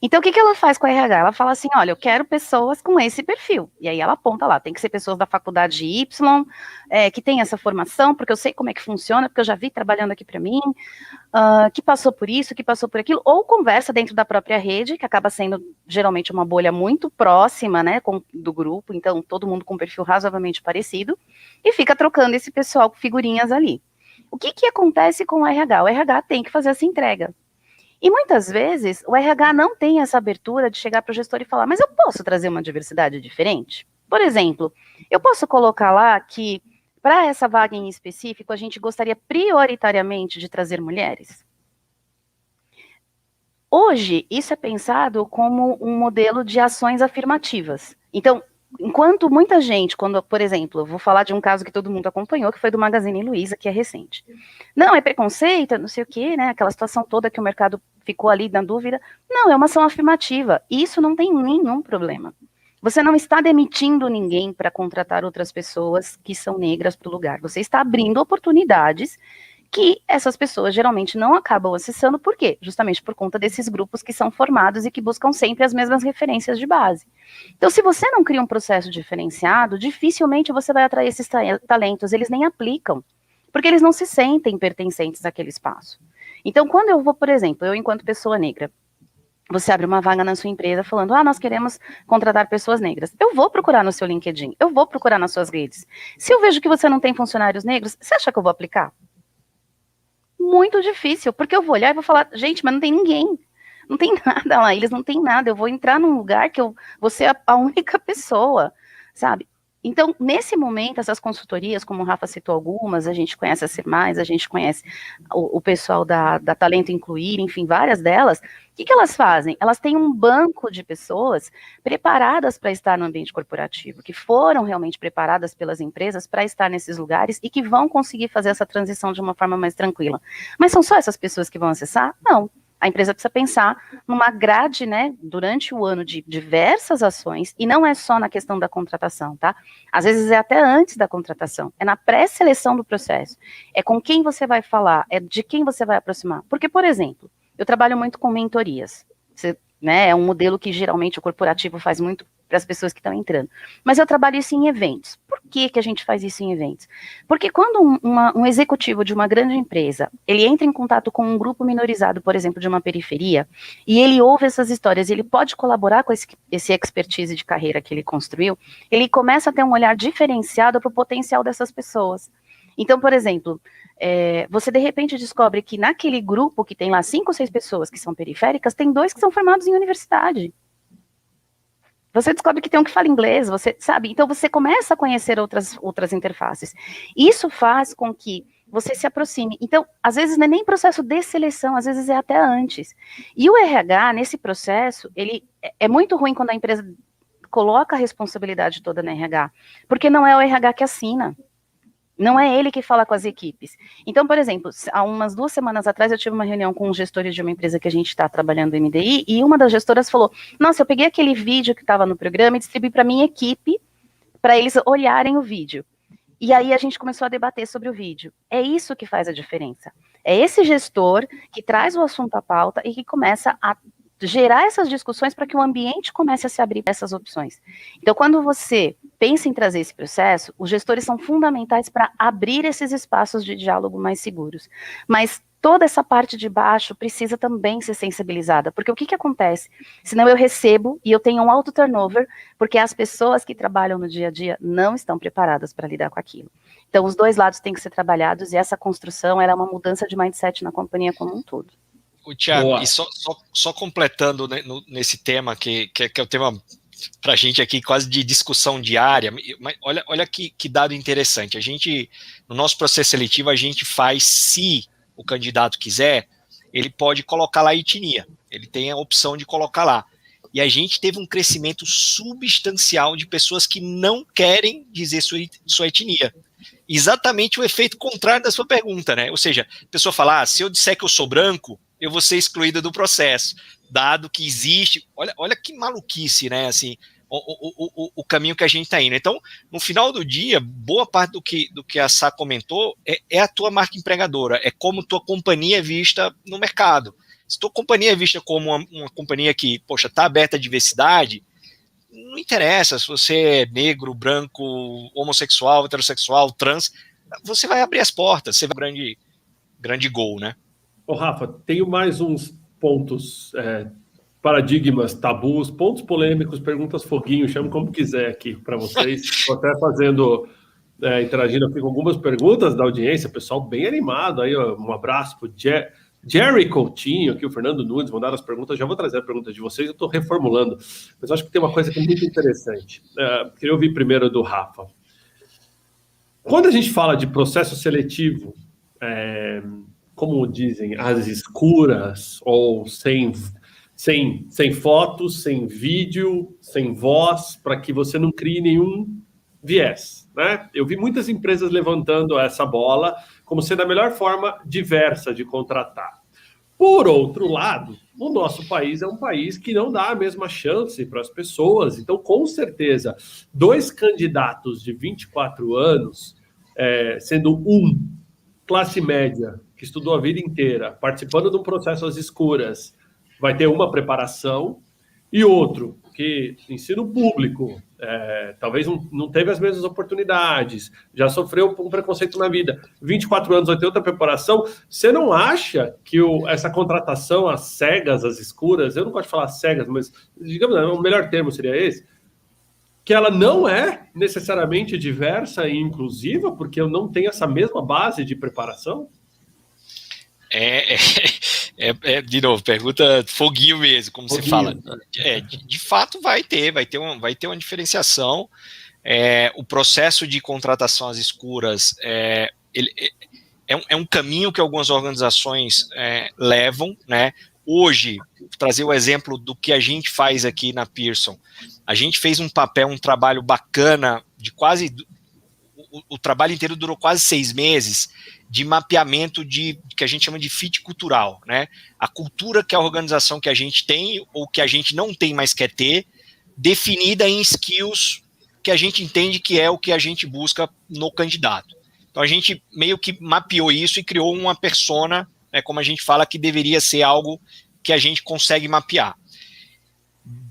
Então, o que ela faz com a RH? Ela fala assim, olha, eu quero pessoas com esse perfil. E aí ela aponta lá, tem que ser pessoas da faculdade Y, que tem essa formação, porque eu sei como é que funciona, porque eu já vi trabalhando aqui para mim, que passou por isso, que passou por aquilo, ou conversa dentro da própria rede, que acaba sendo geralmente uma bolha muito próxima, né, do grupo, então todo mundo com um perfil razoavelmente parecido, e fica trocando esse pessoal com figurinhas ali. O que acontece com o RH? O RH tem que fazer essa entrega. E muitas vezes o RH não tem essa abertura de chegar para o gestor e falar, mas eu posso trazer uma diversidade diferente? Por exemplo, eu posso colocar lá que para essa vaga em específico a gente gostaria prioritariamente de trazer mulheres? Hoje, isso é pensado como um modelo de ações afirmativas. Então, enquanto muita gente, quando, por exemplo, eu vou falar de um caso que todo mundo acompanhou, que foi do Magazine Luiza, que é recente. Não, é preconceito, não sei o quê, né, aquela situação toda que o mercado ficou ali na dúvida. Não, é uma ação afirmativa, e isso não tem nenhum problema. Você não está demitindo ninguém para contratar outras pessoas que são negras para o lugar. Você está abrindo oportunidades que essas pessoas geralmente não acabam acessando, por quê? Justamente por conta desses grupos que são formados e que buscam sempre as mesmas referências de base. Então, se você não cria um processo diferenciado, dificilmente você vai atrair esses talentos, eles nem aplicam, porque eles não se sentem pertencentes àquele espaço. Então, quando eu vou, por exemplo, eu enquanto pessoa negra, você abre uma vaga na sua empresa falando, nós queremos contratar pessoas negras. Eu vou procurar no seu LinkedIn, eu vou procurar nas suas redes. Se eu vejo que você não tem funcionários negros, você acha que eu vou aplicar? Muito difícil, porque eu vou olhar e vou falar, gente, mas não tem ninguém, não tem nada lá, eles não têm nada, eu vou entrar num lugar que eu vou ser a única pessoa, sabe? Então, nesse momento, essas consultorias, como o Rafa citou algumas, a gente conhece a Ser Mais, a gente conhece o pessoal da Talento Incluir, enfim, várias delas, o que elas fazem? Elas têm um banco de pessoas preparadas para estar no ambiente corporativo, que foram realmente preparadas pelas empresas para estar nesses lugares e que vão conseguir fazer essa transição de uma forma mais tranquila. Mas são só essas pessoas que vão acessar? Não. A empresa precisa pensar numa grade, né, durante o ano de diversas ações, e não é só na questão da contratação, tá? Às vezes é até antes da contratação, é na pré-seleção do processo, é com quem você vai falar, é de quem você vai aproximar. Porque, por exemplo, eu trabalho muito com mentorias, né, é um modelo que geralmente o corporativo faz muito para as pessoas que estão entrando. Mas eu trabalho isso em eventos. Por que a gente faz isso em eventos? Porque quando um executivo de uma grande empresa, ele entra em contato com um grupo minorizado, por exemplo, de uma periferia, e ele ouve essas histórias, ele pode colaborar com esse expertise de carreira que ele construiu, ele começa a ter um olhar diferenciado para o potencial dessas pessoas. Então, por exemplo, você de repente descobre que naquele grupo que tem lá 5 ou 6 pessoas que são periféricas, tem 2 que são formados em universidade. Você descobre que tem um que fala inglês, você sabe? Então você começa a conhecer outras interfaces. Isso faz com que você se aproxime. Então, às vezes não é nem processo de seleção, às vezes é até antes. E o RH, nesse processo, ele é muito ruim quando a empresa coloca a responsabilidade toda na RH, porque não é o RH que assina. Não é ele que fala com as equipes. Então, por exemplo, há umas 2 semanas atrás eu tive uma reunião com um gestor de uma empresa que a gente está trabalhando no MDI, e uma das gestoras falou, nossa, eu peguei aquele vídeo que estava no programa e distribuí para a minha equipe, para eles olharem o vídeo. E aí a gente começou a debater sobre o vídeo. É isso que faz a diferença. É esse gestor que traz o assunto à pauta e que começa a gerar essas discussões para que o ambiente comece a se abrir para essas opções. Então, quando você pensa em trazer esse processo, os gestores são fundamentais para abrir esses espaços de diálogo mais seguros. Mas toda essa parte de baixo precisa também ser sensibilizada, porque o que acontece? Senão eu recebo e eu tenho um alto turnover, porque as pessoas que trabalham no dia a dia não estão preparadas para lidar com aquilo. Então, os 2 lados têm que ser trabalhados, e essa construção ela é uma mudança de mindset na companhia como um todo. O Thiago, e só completando, né, nesse tema, que é o tema para a gente aqui quase de discussão diária, mas olha que dado interessante. A gente, no nosso processo seletivo, a gente faz, se o candidato quiser, ele pode colocar lá a etnia, ele tem a opção de colocar lá. E a gente teve um crescimento substancial de pessoas que não querem dizer sua etnia. Exatamente o efeito contrário da sua pergunta, né? Ou seja, a pessoa fala, se eu disser que eu sou branco, eu vou ser excluída do processo, dado que existe, olha que maluquice, né, assim, o caminho que a gente está indo. Então, no final do dia, boa parte do que a Sá comentou é a tua marca empregadora, é como tua companhia é vista no mercado. Se tua companhia é vista como uma companhia que, poxa, está aberta à diversidade, não interessa se você é negro, branco, homossexual, heterossexual, trans, você vai abrir as portas, você vai grande gol, né? Ô, Rafa, tenho mais uns pontos, paradigmas, tabus, pontos polêmicos, perguntas foguinho, chame como quiser aqui para vocês. Estou até interagindo aqui com algumas perguntas da audiência, pessoal bem animado aí, ó, um abraço para o Jerry Coutinho, aqui o Fernando Nunes, mandaram as perguntas, já vou trazer a pergunta de vocês, eu estou reformulando, mas eu acho que tem uma coisa que é muito interessante. Queria ouvir primeiro do Rafa. Quando a gente fala de processo seletivo, como dizem, às escuras, ou sem fotos, sem vídeo, sem voz, para que você não crie nenhum viés, né? Eu vi muitas empresas levantando essa bola como sendo a melhor forma diversa de contratar. Por outro lado, o nosso país é um país que não dá a mesma chance para as pessoas. Então, com certeza, 2 candidatos de 24 anos, sendo um classe média, que estudou a vida inteira, participando de um processo às escuras, vai ter uma preparação, e outro, que ensino público, talvez não teve as mesmas oportunidades, já sofreu um preconceito na vida, 24 anos vai ter outra preparação. Você não acha que essa contratação às cegas, às escuras, eu não gosto de falar cegas, mas digamos, o melhor termo seria esse, que ela não é necessariamente diversa e inclusiva, porque eu não tenho essa mesma base de preparação? De novo, pergunta foguinho mesmo, como você fala. De fato vai ter uma diferenciação. O processo de contratação às escuras é um caminho que algumas organizações levam, né? Hoje, vou trazer o exemplo do que a gente faz aqui na Pearson. A gente fez um trabalho bacana de quase... O trabalho inteiro durou quase 6 meses de mapeamento que a gente chama de fit cultural, né? A cultura que a organização que a gente tem ou que a gente não tem, mais quer ter, definida em skills que a gente entende que é o que a gente busca no candidato. Então a gente meio que mapeou isso e criou uma persona, né, como a gente fala, que deveria ser algo que a gente consegue mapear.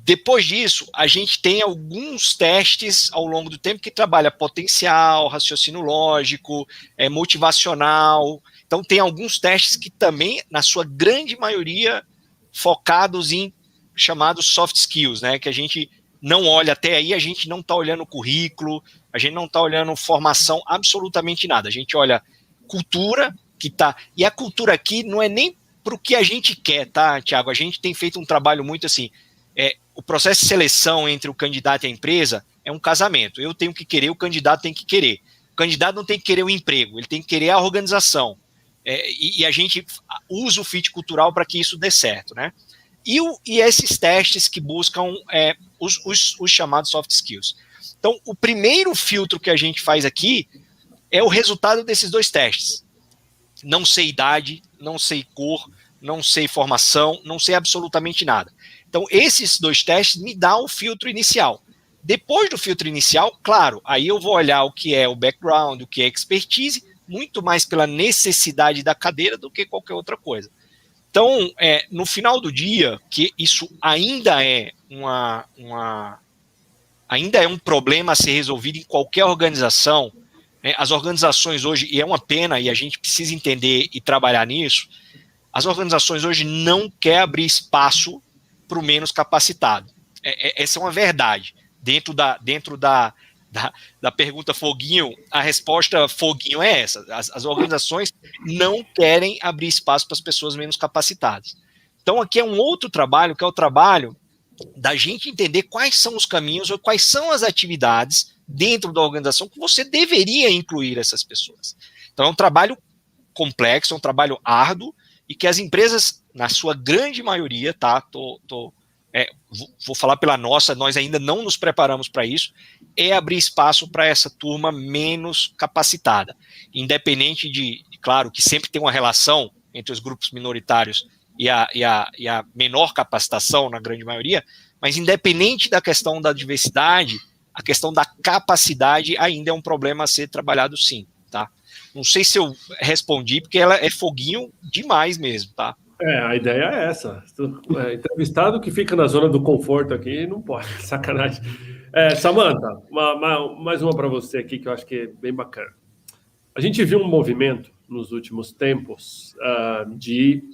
Depois disso, a gente tem alguns testes ao longo do tempo que trabalha potencial, raciocínio lógico, motivacional. Então, tem alguns testes que também, na sua grande maioria, focados em chamados soft skills, né? Que a gente não olha até aí, a gente não está olhando currículo, a gente não está olhando formação, absolutamente nada. A gente olha cultura, que tá. E a cultura aqui não é nem para o que a gente quer, tá, Thiago? A gente tem feito um trabalho muito assim. O processo de seleção entre o candidato e a empresa é um casamento. Eu tenho que querer, o candidato tem que querer. O candidato não tem que querer o emprego, ele tem que querer a organização. E a gente usa o fit cultural para que isso dê certo, né? E esses testes que buscam os chamados soft skills. Então, o primeiro filtro que a gente faz aqui é o resultado desses 2 testes. Não sei idade, não sei cor, não sei formação, não sei absolutamente nada. Então, esses 2 testes me dão o filtro inicial. Depois do filtro inicial, claro, aí eu vou olhar o que é o background, o que é expertise, muito mais pela necessidade da cadeira do que qualquer outra coisa. Então, no final do dia, que isso ainda é ainda é um problema a ser resolvido em qualquer organização, né? As organizações hoje, e é uma pena, e a gente precisa entender e trabalhar nisso, as organizações hoje não querem abrir espaço para o menos capacitado. Essa é uma verdade. Dentro da pergunta foguinho, a resposta foguinho é essa. As organizações não querem abrir espaço para as pessoas menos capacitadas. Então, aqui é um outro trabalho, que é o trabalho da gente entender quais são os caminhos ou quais são as atividades dentro da organização que você deveria incluir essas pessoas. Então, é um trabalho complexo, é um trabalho árduo, e que as empresas, na sua grande maioria, tá? Vou falar pela nossa, nós ainda não nos preparamos para isso, é abrir espaço para essa turma menos capacitada. Independente claro, que sempre tem uma relação entre os grupos minoritários e a menor capacitação, na grande maioria, mas independente da questão da diversidade, a questão da capacidade ainda é um problema a ser trabalhado sim, tá? Não sei se eu respondi, porque ela é foguinho demais mesmo, tá? A ideia é essa. Entrevistado que fica na zona do conforto aqui, não pode, sacanagem. Samantha, mais uma para você aqui que eu acho que é bem bacana. A gente viu um movimento nos últimos tempos de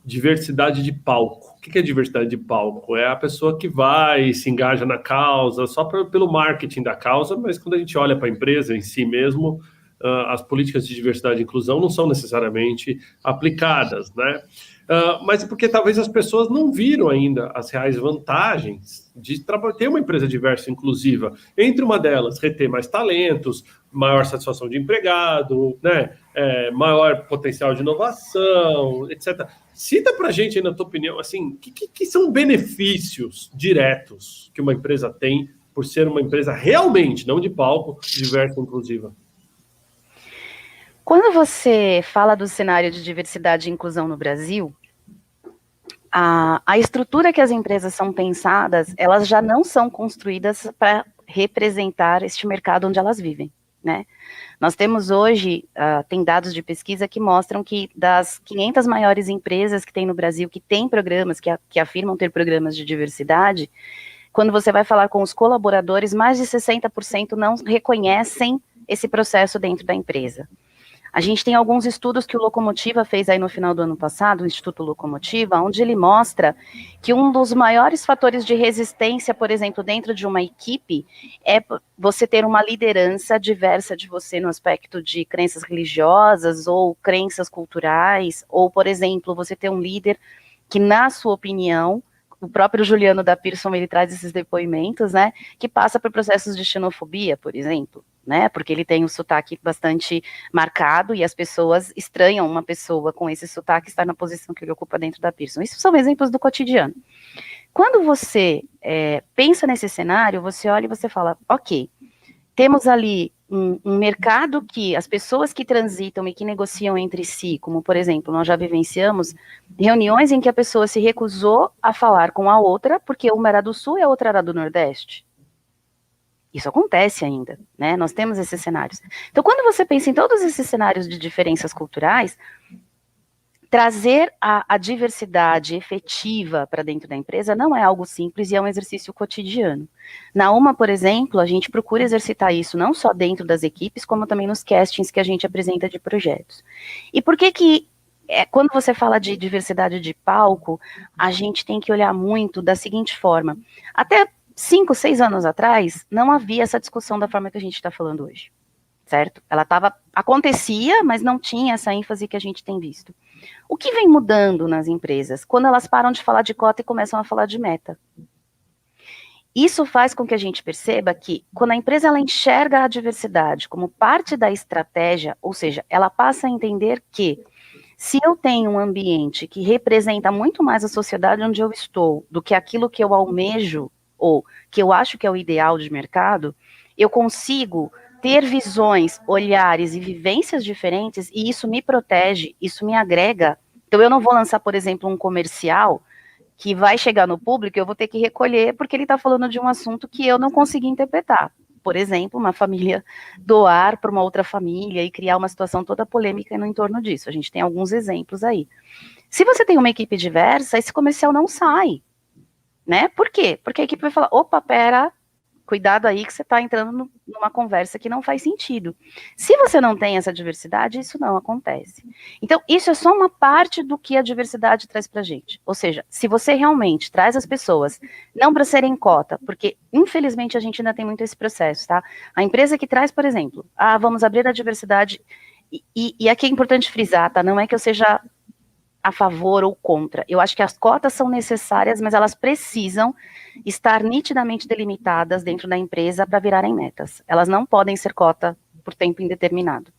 diversidade de palco. O que é diversidade de palco? É a pessoa que vai e se engaja na causa só pelo marketing da causa, mas quando a gente olha para a empresa em si mesmo, as políticas de diversidade e inclusão não são necessariamente aplicadas, né? Mas é porque talvez as pessoas não viram ainda as reais vantagens de ter uma empresa diversa e inclusiva. Entre uma delas, reter mais talentos, maior satisfação de empregado, né? Maior potencial de inovação, etc. Cita para a gente aí, na tua opinião, assim, que são benefícios diretos que uma empresa tem por ser uma empresa realmente, não de palco, diversa e inclusiva? Quando você fala do cenário de diversidade e inclusão no Brasil, a estrutura que as empresas são pensadas, elas já não são construídas para representar este mercado onde elas vivem, né? Nós temos hoje, tem dados de pesquisa que mostram que das 500 maiores empresas que tem no Brasil, que têm programas, que afirmam ter programas de diversidade, quando você vai falar com os colaboradores, mais de 60% não reconhecem esse processo dentro da empresa. A gente tem alguns estudos que o Locomotiva fez aí no final do ano passado, o Instituto Locomotiva, onde ele mostra que um dos maiores fatores de resistência, por exemplo, dentro de uma equipe, é você ter uma liderança diversa de você no aspecto de crenças religiosas ou crenças culturais, ou, por exemplo, você ter um líder que, na sua opinião, o próprio Juliano da Pearson, ele traz esses depoimentos, né, que passa por processos de xenofobia, por exemplo, né, porque ele tem um sotaque bastante marcado e as pessoas estranham uma pessoa com esse sotaque estar na posição que ele ocupa dentro da Pearson. Isso são exemplos do cotidiano. Quando você pensa nesse cenário, você olha e você fala, ok, temos ali um mercado que as pessoas que transitam e que negociam entre si, como por exemplo, nós já vivenciamos reuniões em que a pessoa se recusou a falar com a outra, porque uma era do Sul e a outra era do Nordeste. Isso acontece ainda, né? Nós temos esses cenários. Então, quando você pensa em todos esses cenários de diferenças culturais, trazer a diversidade efetiva para dentro da empresa não é algo simples e é um exercício cotidiano. Na UMA, por exemplo, a gente procura exercitar isso não só dentro das equipes, como também nos castings que a gente apresenta de projetos. E por que quando você fala de diversidade de palco, a gente tem que olhar muito da seguinte forma. Até 5, 6 anos atrás, não havia essa discussão da forma que a gente está falando hoje, certo? Ela acontecia, mas não tinha essa ênfase que a gente tem visto. O que vem mudando nas empresas? Quando elas param de falar de cota e começam a falar de meta. Isso faz com que a gente perceba que, quando a empresa ela enxerga a diversidade como parte da estratégia, ou seja, ela passa a entender que, se eu tenho um ambiente que representa muito mais a sociedade onde eu estou, do que aquilo que eu almejo, ou que eu acho que é o ideal de mercado, eu consigo ter visões, olhares e vivências diferentes, e isso me protege, isso me agrega. Então eu não vou lançar, por exemplo, um comercial que vai chegar no público, eu vou ter que recolher, porque ele está falando de um assunto que eu não consegui interpretar. Por exemplo, uma família doar para uma outra família e criar uma situação toda polêmica no entorno disso. A gente tem alguns exemplos aí. Se você tem uma equipe diversa, esse comercial não sai. Né? Por quê? Porque a equipe vai falar, opa, pera, cuidado aí que você está entrando numa conversa que não faz sentido. Se você não tem essa diversidade, isso não acontece. Então, isso é só uma parte do que a diversidade traz pra gente. Ou seja, se você realmente traz as pessoas, não para serem cota, porque, infelizmente, a gente ainda tem muito esse processo, tá? A empresa que traz, por exemplo, vamos abrir a diversidade, e aqui é importante frisar, tá? Não é que eu seja a favor ou contra. Eu acho que as cotas são necessárias, mas elas precisam estar nitidamente delimitadas dentro da empresa para virarem metas. Elas não podem ser cota por tempo indeterminado.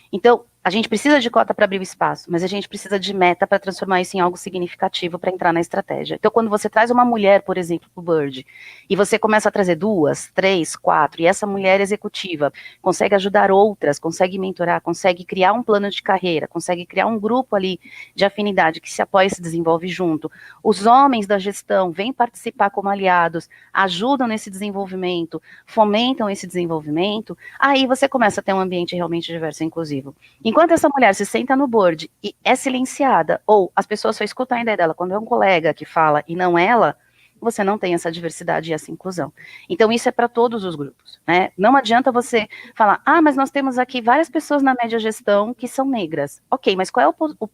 Então, A gente precisa de cota para abrir o espaço, mas a gente precisa de meta para transformar isso em algo significativo para entrar na estratégia. Então, quando você traz uma mulher, por exemplo, para o Bird, e você começa a trazer 2, 3, 4, e essa mulher executiva consegue ajudar outras, consegue mentorar, consegue criar um plano de carreira, consegue criar um grupo ali de afinidade que se apoia e se desenvolve junto. Os homens da gestão vêm participar como aliados, ajudam nesse desenvolvimento, fomentam esse desenvolvimento, aí você começa a ter um ambiente realmente diverso e inclusivo. Enquanto essa mulher se senta no board e é silenciada, ou as pessoas só escutam a ideia dela quando é um colega que fala e não ela, você não tem essa diversidade e essa inclusão. Então isso é para todos os grupos, né? Não adianta você falar, mas nós temos aqui várias pessoas na média gestão que são negras. Ok, mas qual é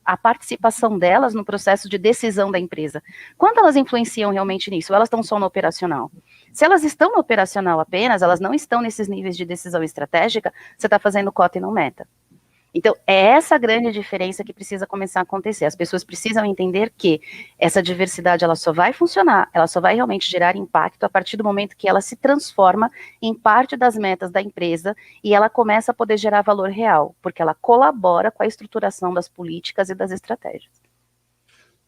a participação delas no processo de decisão da empresa? Quanto elas influenciam realmente nisso? Ou elas estão só no operacional? Se elas estão no operacional apenas, elas não estão nesses níveis de decisão estratégica, você está fazendo cota e não meta. Então, é essa grande diferença que precisa começar a acontecer. As pessoas precisam entender que essa diversidade ela só vai funcionar, ela só vai realmente gerar impacto a partir do momento que ela se transforma em parte das metas da empresa e ela começa a poder gerar valor real, porque ela colabora com a estruturação das políticas e das estratégias.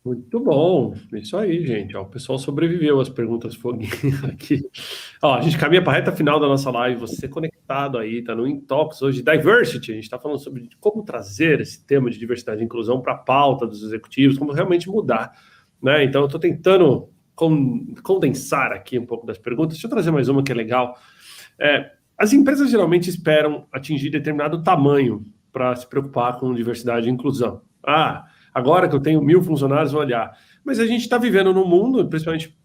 Muito bom, isso aí, gente. Ó, o pessoal sobreviveu às perguntas foguinhas aqui. Ó, a gente caminha para a reta final da nossa live. Você conectado aí, tá no Intox hoje, Diversity. A gente está falando sobre como trazer esse tema de diversidade e inclusão para a pauta dos executivos, como realmente mudar, né? Então, eu estou tentando condensar aqui um pouco das perguntas. Deixa eu trazer mais uma que é legal. As empresas geralmente esperam atingir determinado tamanho para se preocupar com diversidade e inclusão. Agora que eu tenho 1.000 funcionários, vou olhar. Mas a gente está vivendo num mundo, principalmente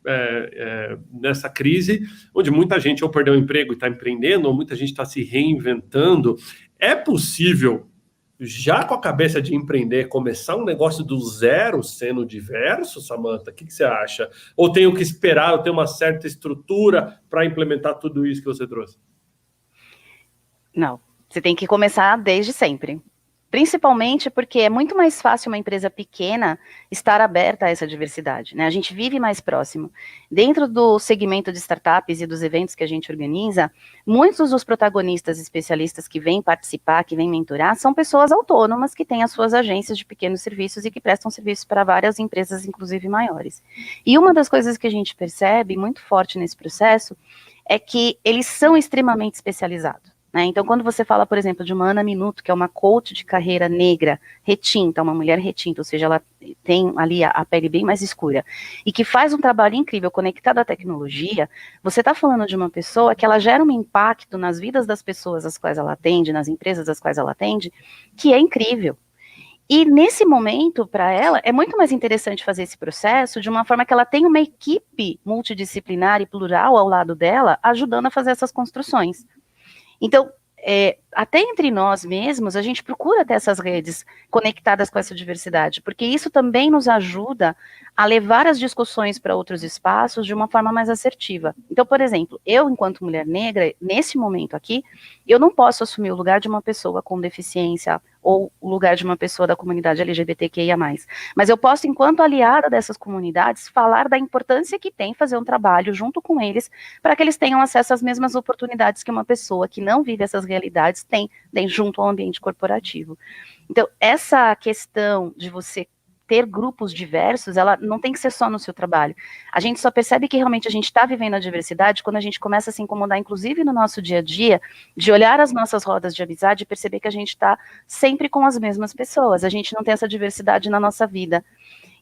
nessa crise, onde muita gente ou perdeu o emprego e está empreendendo, ou muita gente está se reinventando. É possível, já com a cabeça de empreender, começar um negócio do zero sendo diverso, Samantha? O que você acha? Ou tenho que esperar, eu tenho uma certa estrutura para implementar tudo isso que você trouxe? Não, você tem que começar desde sempre. Principalmente porque é muito mais fácil uma empresa pequena estar aberta a essa diversidade, né? A gente vive mais próximo. Dentro do segmento de startups e dos eventos que a gente organiza, muitos dos protagonistas especialistas que vêm participar, que vêm mentorar, são pessoas autônomas que têm as suas agências de pequenos serviços e que prestam serviços para várias empresas, inclusive maiores. E uma das coisas que a gente percebe muito forte nesse processo é que eles são extremamente especializados. Então, quando você fala, por exemplo, de uma Ana Minuto, que é uma coach de carreira negra, retinta, uma mulher retinta, ou seja, ela tem ali a pele bem mais escura, e que faz um trabalho incrível conectado à tecnologia, você está falando de uma pessoa que ela gera um impacto nas vidas das pessoas às quais ela atende, nas empresas às quais ela atende, que é incrível. E nesse momento, para ela, é muito mais interessante fazer esse processo de uma forma que ela tem uma equipe multidisciplinar e plural ao lado dela, ajudando a fazer essas construções. Então, até entre nós mesmos, a gente procura ter essas redes conectadas com essa diversidade, porque isso também nos ajuda a levar as discussões para outros espaços de uma forma mais assertiva. Então, por exemplo, eu, enquanto mulher negra, nesse momento aqui, eu não posso assumir o lugar de uma pessoa com deficiência ou o lugar de uma pessoa da comunidade LGBTQIA+. Mas eu posso, enquanto aliada dessas comunidades, falar da importância que tem fazer um trabalho junto com eles, para que eles tenham acesso às mesmas oportunidades que uma pessoa que não vive essas realidades tem junto ao ambiente corporativo. Então, essa questão de você ter grupos diversos, ela não tem que ser só no seu trabalho. A gente só percebe que realmente a gente está vivendo a diversidade quando a gente começa a se incomodar, inclusive no nosso dia a dia, de olhar as nossas rodas de amizade e perceber que a gente está sempre com as mesmas pessoas, a gente não tem essa diversidade na nossa vida.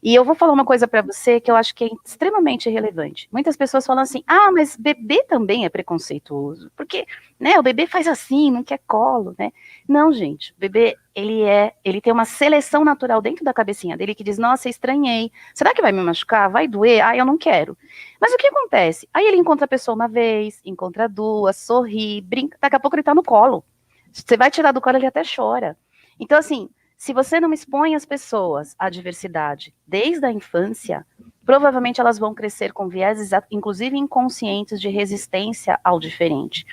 E eu vou falar uma coisa para você que eu acho que é extremamente relevante. Muitas pessoas falam assim, mas bebê também é preconceituoso, porque, né, o bebê faz assim, não quer colo, né? Não, gente, o bebê, ele tem uma seleção natural dentro da cabecinha dele que diz, nossa, estranhei, será que vai me machucar? Vai doer? Eu não quero. Mas o que acontece? Aí ele encontra a pessoa uma vez, encontra duas, sorri, brinca, daqui a pouco ele tá no colo. Você vai tirar do colo, ele até chora. Então, assim, se você não expõe as pessoas à diversidade desde a infância, provavelmente elas vão crescer com vieses, inclusive inconscientes, de resistência ao diferente.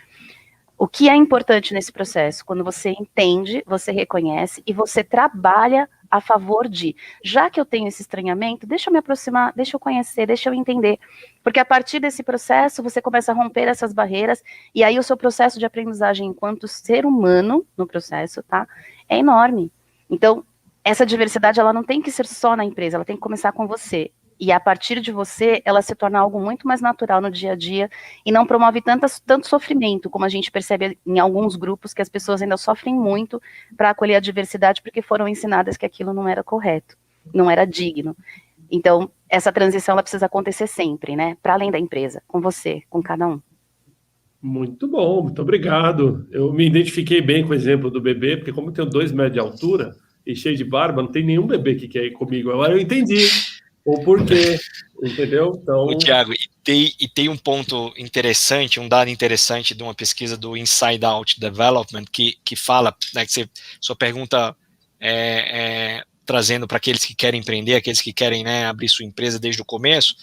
O que é importante nesse processo? Quando você entende, você reconhece e você trabalha a favor de, já que eu tenho esse estranhamento, deixa eu me aproximar, deixa eu conhecer, deixa eu entender, porque a partir desse processo você começa a romper essas barreiras, e aí o seu processo de aprendizagem enquanto ser humano no processo, tá, é enorme. Então, essa diversidade, ela não tem que ser só na empresa, ela tem que começar com você. E a partir de você, ela se torna algo muito mais natural no dia a dia e não promove tanto sofrimento, como a gente percebe em alguns grupos, que as pessoas ainda sofrem muito para acolher a diversidade, porque foram ensinadas que aquilo não era correto, não era digno. Então, essa transição, ela precisa acontecer sempre, né? Para além da empresa, com você, com cada um. Muito bom, muito obrigado. Eu me identifiquei bem com o exemplo do bebê, porque como eu tenho 2 metros de altura e cheio de barba, não tem nenhum bebê que quer ir comigo. Agora eu entendi o porquê, entendeu? Então... Ô, Thiago, e tem um ponto interessante, um dado interessante de uma pesquisa do Inside Out Development que fala, né, que sua pergunta trazendo para aqueles que querem empreender, aqueles que querem, né, abrir sua empresa desde o começo,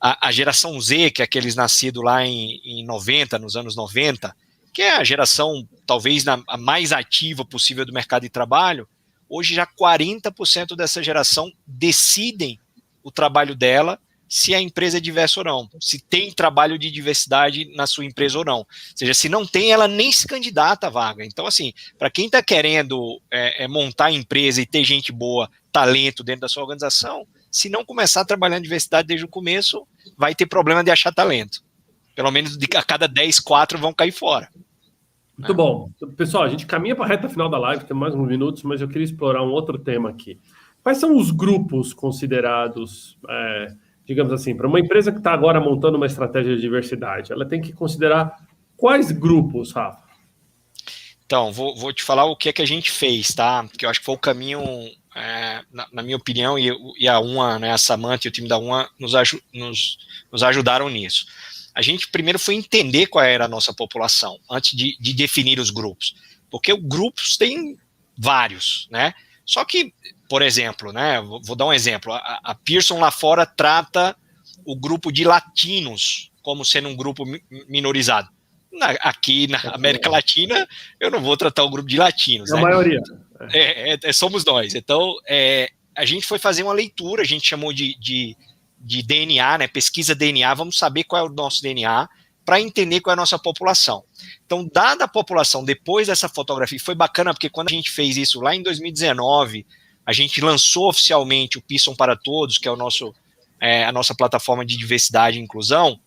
a geração Z, que é aqueles nascidos lá em 90, nos anos 90, que é a geração talvez a mais ativa possível do mercado de trabalho, hoje já 40% dessa geração decidem o trabalho dela, se a empresa é diversa ou não, se tem trabalho de diversidade na sua empresa ou não. Ou seja, se não tem, ela nem se candidata à vaga. Então, assim, para quem está querendo montar a empresa e ter gente boa, talento dentro da sua organização, se não começar a trabalhar em diversidade desde o começo, vai ter problema de achar talento. Pelo menos a cada 10, 4 vão cair fora. Muito bom. Pessoal, a gente caminha para a reta final da live, tem mais uns minutos, mas eu queria explorar um outro tema aqui. Quais são os grupos considerados, digamos assim, para uma empresa que está agora montando uma estratégia de diversidade? Ela tem que considerar quais grupos, Rafa? Então, vou te falar o que é que a gente fez, tá? Que eu acho que foi o caminho, na minha opinião, e a UNA, né, a Samantha e o time da UNA nos ajudaram nisso. A gente primeiro foi entender qual era a nossa população, antes de definir os grupos. Porque grupos tem vários, né? Só que, por exemplo, né, vou dar um exemplo, a Pearson lá fora trata o grupo de latinos como sendo um grupo minorizado. Aqui na América Latina, eu não vou tratar o grupo de latinos. A maioria. Somos nós. Então, a gente foi fazer uma leitura, a gente chamou de DNA, né, pesquisa DNA, vamos saber qual é o nosso DNA, para entender qual é a nossa população. Então, dada a população, depois dessa fotografia, foi bacana, porque quando a gente fez isso lá em 2019, a gente lançou oficialmente o Pearson para Todos, que é a nossa plataforma de diversidade e inclusão,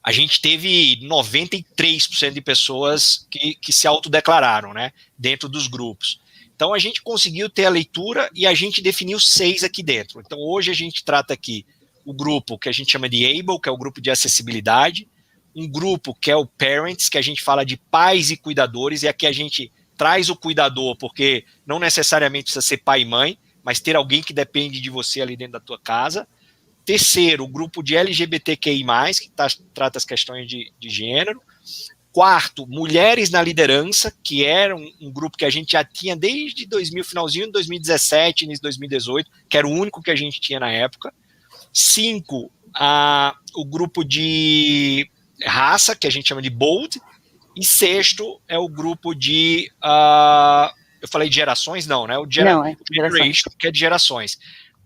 a gente teve 93% de pessoas que se autodeclararam, né, dentro dos grupos. Então, a gente conseguiu ter a leitura e a gente definiu 6 aqui dentro. Então, hoje a gente trata aqui o grupo que a gente chama de ABLE, que é o grupo de acessibilidade, um grupo que é o Parents, que a gente fala de pais e cuidadores, e aqui a gente traz o cuidador, porque não necessariamente precisa ser pai e mãe, mas ter alguém que depende de você ali dentro da tua casa. Terceiro, o grupo de LGBTQI+, que trata as questões de gênero. Quarto, mulheres na liderança, que era um grupo que a gente já tinha desde finalzinho de 2017, início de 2018, que era o único que a gente tinha na época. 5, o grupo de raça, que a gente chama de BOLD. E 6º é o grupo de... eu falei de gerações? Não, né? O Generation, que é de gerações.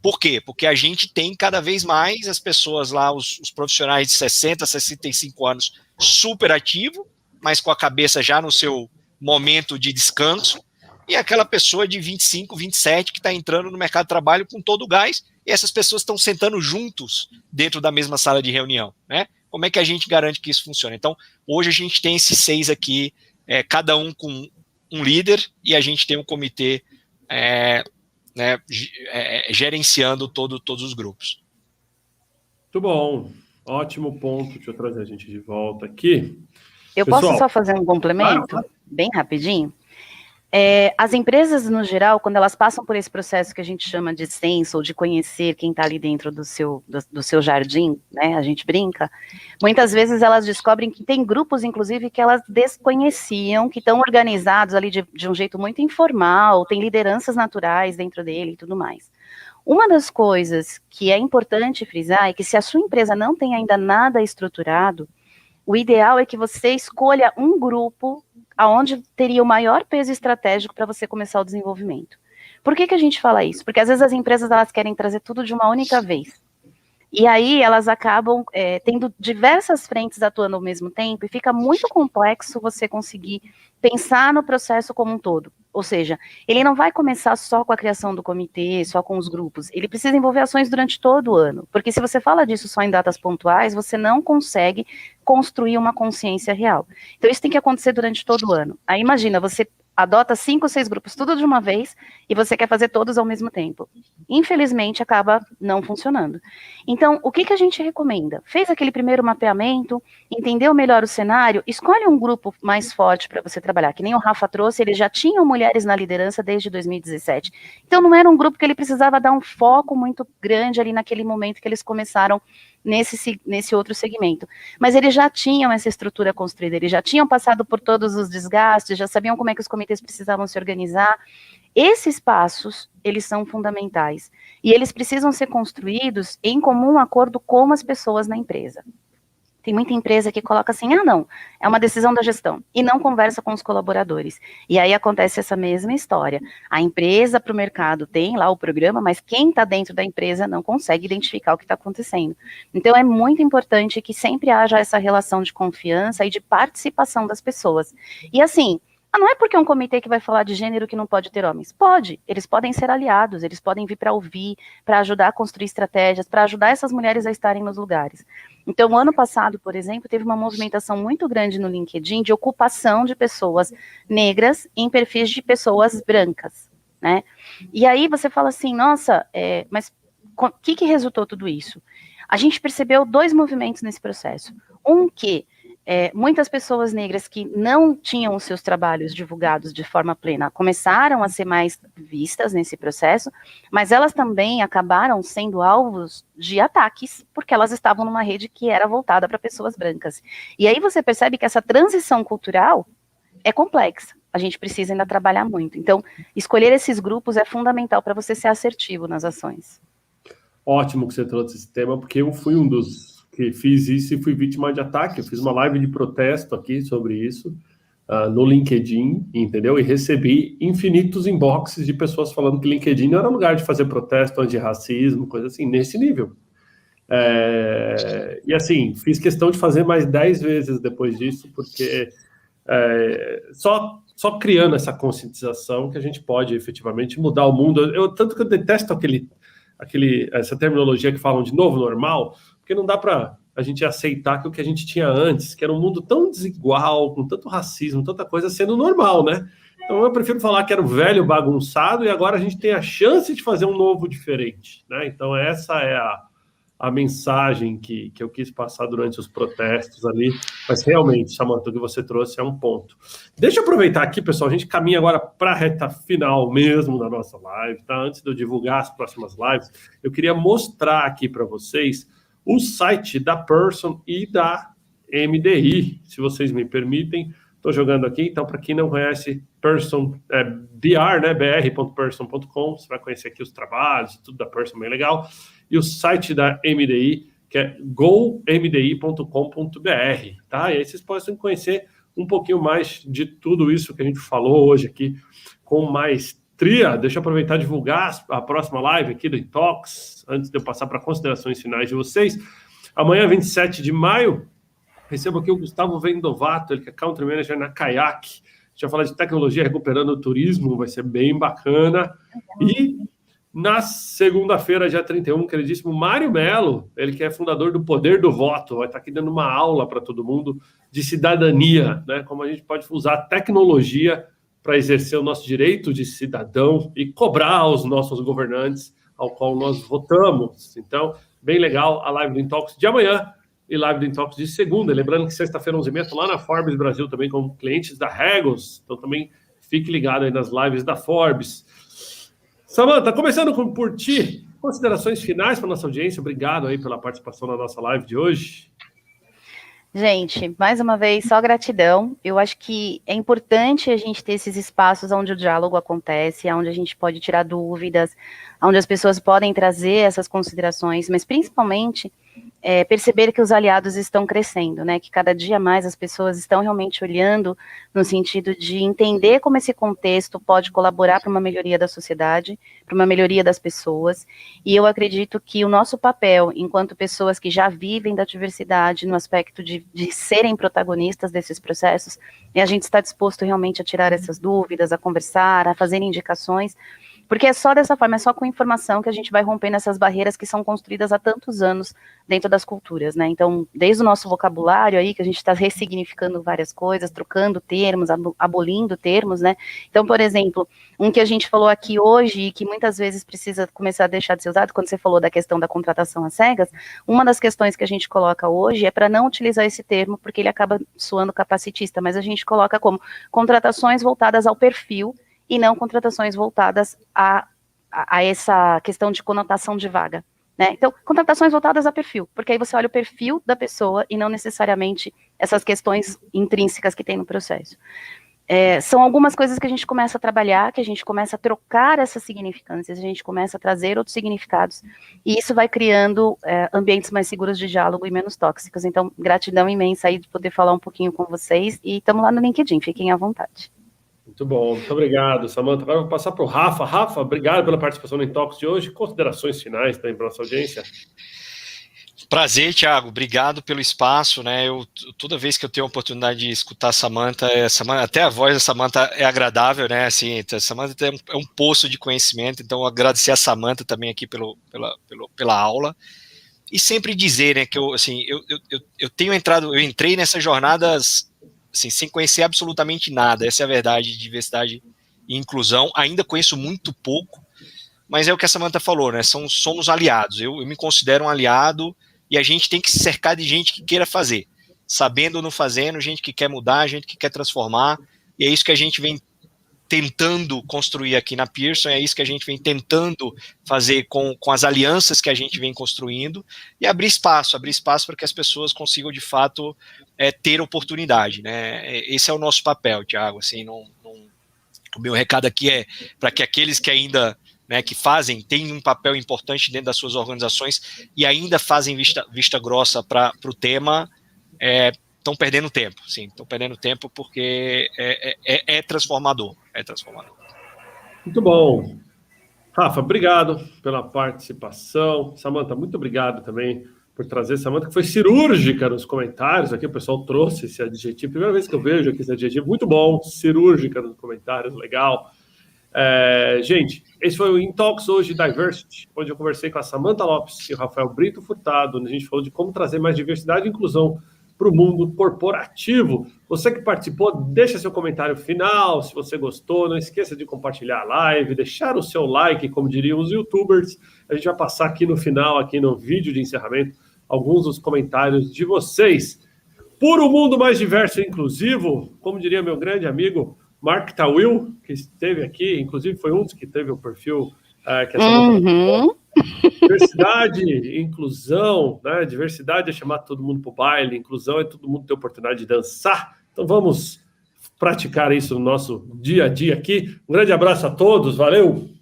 Por quê? Porque a gente tem cada vez mais as pessoas lá, os profissionais de 60, 65 anos, super ativo, mas com a cabeça já no seu momento de descanso, e aquela pessoa de 25, 27 que está entrando no mercado de trabalho com todo o gás, e essas pessoas estão sentando juntos dentro da mesma sala de reunião, né? Como é que a gente garante que isso funcione? Então, hoje a gente tem esses 6 aqui, cada um com um líder, e a gente tem um comitê né, gerenciando todos os grupos. Muito bom. Ótimo ponto. Deixa eu trazer a gente de volta aqui. Eu posso só fazer um complemento, bem rapidinho? As empresas, no geral, quando elas passam por esse processo que a gente chama de censo, ou de conhecer quem está ali dentro do seu jardim, né, a gente brinca, muitas vezes elas descobrem que tem grupos, inclusive, que elas desconheciam, que estão organizados ali de um jeito muito informal, tem lideranças naturais dentro dele e tudo mais. Uma das coisas que é importante frisar é que se a sua empresa não tem ainda nada estruturado, o ideal é que você escolha um grupo aonde teria o maior peso estratégico para você começar o desenvolvimento. Por que a gente fala isso? Porque às vezes as empresas elas querem trazer tudo de uma única vez. E aí elas acabam tendo diversas frentes atuando ao mesmo tempo e fica muito complexo você conseguir pensar no processo como um todo. Ou seja, ele não vai começar só com a criação do comitê, só com os grupos, ele precisa envolver ações durante todo o ano, porque se você fala disso só em datas pontuais, você não consegue construir uma consciência real. Então isso tem que acontecer durante todo o ano. Aí imagina, você adota 5 ou 6 grupos tudo de uma vez e você quer fazer todos ao mesmo tempo. Infelizmente, acaba não funcionando. Então, o que a gente recomenda? Fez aquele primeiro mapeamento, entendeu melhor o cenário, escolhe um grupo mais forte para você trabalhar, que nem o Rafa trouxe, eles já tinham mulheres na liderança desde 2017. Então, não era um grupo que ele precisava dar um foco muito grande ali naquele momento que eles começaram nesse outro segmento. Mas eles já tinham essa estrutura construída, eles já tinham passado por todos os desgastes, já sabiam como é que os comitês precisavam se organizar. Esses passos, eles são fundamentais. E eles precisam ser construídos em comum acordo com as pessoas na empresa. Tem muita empresa que coloca assim, não, é uma decisão da gestão, e não conversa com os colaboradores. E aí acontece essa mesma história. A empresa para o mercado tem lá o programa, mas quem está dentro da empresa não consegue identificar o que está acontecendo. Então é muito importante que sempre haja essa relação de confiança e de participação das pessoas. E assim, não é porque é um comitê que vai falar de gênero que não pode ter homens. Pode, eles podem ser aliados, eles podem vir para ouvir, para ajudar a construir estratégias, para ajudar essas mulheres a estarem nos lugares. Então, o ano passado, por exemplo, teve uma movimentação muito grande no LinkedIn de ocupação de pessoas negras em perfis de pessoas brancas, né? E aí você fala assim, nossa, mas o que resultou tudo isso? A gente percebeu 2 movimentos nesse processo. Um que muitas pessoas negras que não tinham os seus trabalhos divulgados de forma plena começaram a ser mais vistas nesse processo, mas elas também acabaram sendo alvos de ataques, porque elas estavam numa rede que era voltada para pessoas brancas. E aí você percebe que essa transição cultural é complexa, a gente precisa ainda trabalhar muito. Então, escolher esses grupos é fundamental para você ser assertivo nas ações. Ótimo que você trouxe esse tema, porque eu fui um dos que fiz isso e fui vítima de ataque. Eu fiz uma live de protesto aqui sobre isso no LinkedIn, entendeu? E recebi infinitos inboxes de pessoas falando que LinkedIn não era lugar de fazer protesto antirracismo, coisa assim, nesse nível. E assim, fiz questão de fazer mais 10 vezes depois disso, porque só criando essa conscientização que a gente pode efetivamente mudar o mundo. Tanto que eu detesto essa terminologia que falam de novo normal, porque não dá para a gente aceitar que o que a gente tinha antes, que era um mundo tão desigual, com tanto racismo, tanta coisa, sendo normal, né? Então eu prefiro falar que era um velho bagunçado e agora a gente tem a chance de fazer um novo diferente, né? Então essa é a mensagem que eu quis passar durante os protestos ali, mas realmente, Samantha, o que você trouxe é um ponto. Deixa eu aproveitar aqui, pessoal, a gente caminha agora para a reta final mesmo da nossa live, tá? Antes de eu divulgar as próximas lives, eu queria mostrar aqui para vocês o site da Person e da MDI, se vocês me permitem. Estou jogando aqui, então, para quem não conhece, Person, BR, né, br.person.com, você vai conhecer aqui os trabalhos, tudo da Person, bem legal. E o site da MDI, que é gomdi.com.br, tá? E aí vocês podem conhecer um pouquinho mais de tudo isso que a gente falou hoje aqui com maestria. Deixa eu aproveitar e divulgar a próxima live aqui do Intox, antes de eu passar para considerações finais de vocês. Amanhã, 27 de maio, recebo aqui o Gustavo Vendovato, ele que é Country Manager na Kayak. A gente vai falar de tecnologia recuperando o turismo, vai ser bem bacana. E na segunda-feira, dia 31, queridíssimo Mário Melo, ele que é fundador do Poder do Voto, vai estar aqui dando uma aula para todo mundo de cidadania, né? Como a gente pode usar a tecnologia para exercer o nosso direito de cidadão e cobrar os nossos governantes ao qual nós votamos. Então, bem legal a live do Intox de amanhã e live do Intox de segunda. Lembrando que sexta-feira, 11h30, estou lá na Forbes Brasil também com clientes da Regos. Então, também fique ligado aí nas lives da Forbes. Samantha, começando por ti, considerações finais para nossa audiência. Obrigado aí pela participação na nossa live de hoje. Gente, mais uma vez, só gratidão. Eu acho que é importante a gente ter esses espaços onde o diálogo acontece, onde a gente pode tirar dúvidas, onde as pessoas podem trazer essas considerações, mas principalmente perceber que os aliados estão crescendo, né, que cada dia mais as pessoas estão realmente olhando no sentido de entender como esse contexto pode colaborar para uma melhoria da sociedade, para uma melhoria das pessoas, e eu acredito que o nosso papel, enquanto pessoas que já vivem da diversidade, no aspecto de serem protagonistas desses processos, é a gente estar disposto realmente a tirar essas dúvidas, a conversar, a fazer indicações, porque é só dessa forma, é só com informação que a gente vai rompendo essas barreiras que são construídas há tantos anos dentro das culturas, né? Então, desde o nosso vocabulário aí, que a gente está ressignificando várias coisas, trocando termos, abolindo termos, né? Então, por exemplo, um que a gente falou aqui hoje e que muitas vezes precisa começar a deixar de ser usado, quando você falou da questão da contratação às cegas, uma das questões que a gente coloca hoje é para não utilizar esse termo, porque ele acaba soando capacitista, mas a gente coloca como contratações voltadas ao perfil e não contratações voltadas a essa questão de conotação de vaga, né? Então, contratações voltadas a perfil, porque aí você olha o perfil da pessoa e não necessariamente essas questões intrínsecas que tem no processo. São algumas coisas que a gente começa a trabalhar, que a gente começa a trocar essas significâncias, a gente começa a trazer outros significados, e isso vai criando ambientes mais seguros de diálogo e menos tóxicos. Então, gratidão imensa aí de poder falar um pouquinho com vocês, e estamos lá no LinkedIn, fiquem à vontade. Muito bom, muito obrigado, Samantha. Agora eu vou passar para o Rafa. Rafa, obrigado pela participação no Intox de hoje. Considerações finais também para a nossa audiência. Prazer, Thiago. Obrigado pelo espaço, né? Toda vez que eu tenho a oportunidade de escutar a Samantha, até a voz da Samantha é agradável, né? Assim, a Samantha é um poço de conhecimento, então agradecer a Samantha também aqui pela aula. E sempre dizer, né, que eu entrei nessas jornadas assim, sem conhecer absolutamente nada, essa é a verdade de diversidade e inclusão, ainda conheço muito pouco, mas é o que a Samantha falou, né, somos aliados, eu me considero um aliado, e a gente tem que se cercar de gente que queira fazer, sabendo ou não fazendo, gente que quer mudar, gente que quer transformar, e é isso que a gente vem tentando construir aqui na Pearson, é isso que a gente vem tentando fazer com as alianças que a gente vem construindo, e abrir espaço para que as pessoas consigam, de fato, ter oportunidade, né? Esse é o nosso papel, Thiago, assim, o meu recado aqui é para que aqueles que ainda, né, que têm um papel importante dentro das suas organizações e ainda fazem vista grossa para o tema, estão perdendo tempo, sim, estão perdendo tempo porque é transformador, Muito bom. Rafa, obrigado pela participação. Samantha, muito obrigado também por trazer. Samantha, que foi cirúrgica nos comentários, aqui o pessoal trouxe esse adjetivo, primeira vez que eu vejo aqui esse adjetivo, muito bom, cirúrgica nos comentários, legal. Gente, esse foi o Intox hoje Diversity, onde eu conversei com a Samantha Lopes e o Rafael Brito Furtado, onde a gente falou de como trazer mais diversidade e inclusão para o mundo corporativo. Você que participou, deixa seu comentário final, se você gostou, não esqueça de compartilhar a live, deixar o seu like, como diriam os youtubers. A gente vai passar aqui no final, aqui no vídeo de encerramento, alguns dos comentários de vocês. Por um mundo mais diverso e inclusivo, como diria meu grande amigo Mark Tawil, que esteve aqui, inclusive foi um dos que teve o perfil que essa diversidade, inclusão, né? Diversidade é chamar todo mundo para o baile, inclusão é todo mundo ter oportunidade de dançar. Então vamos praticar isso no nosso dia a dia aqui. Um grande abraço a todos, valeu!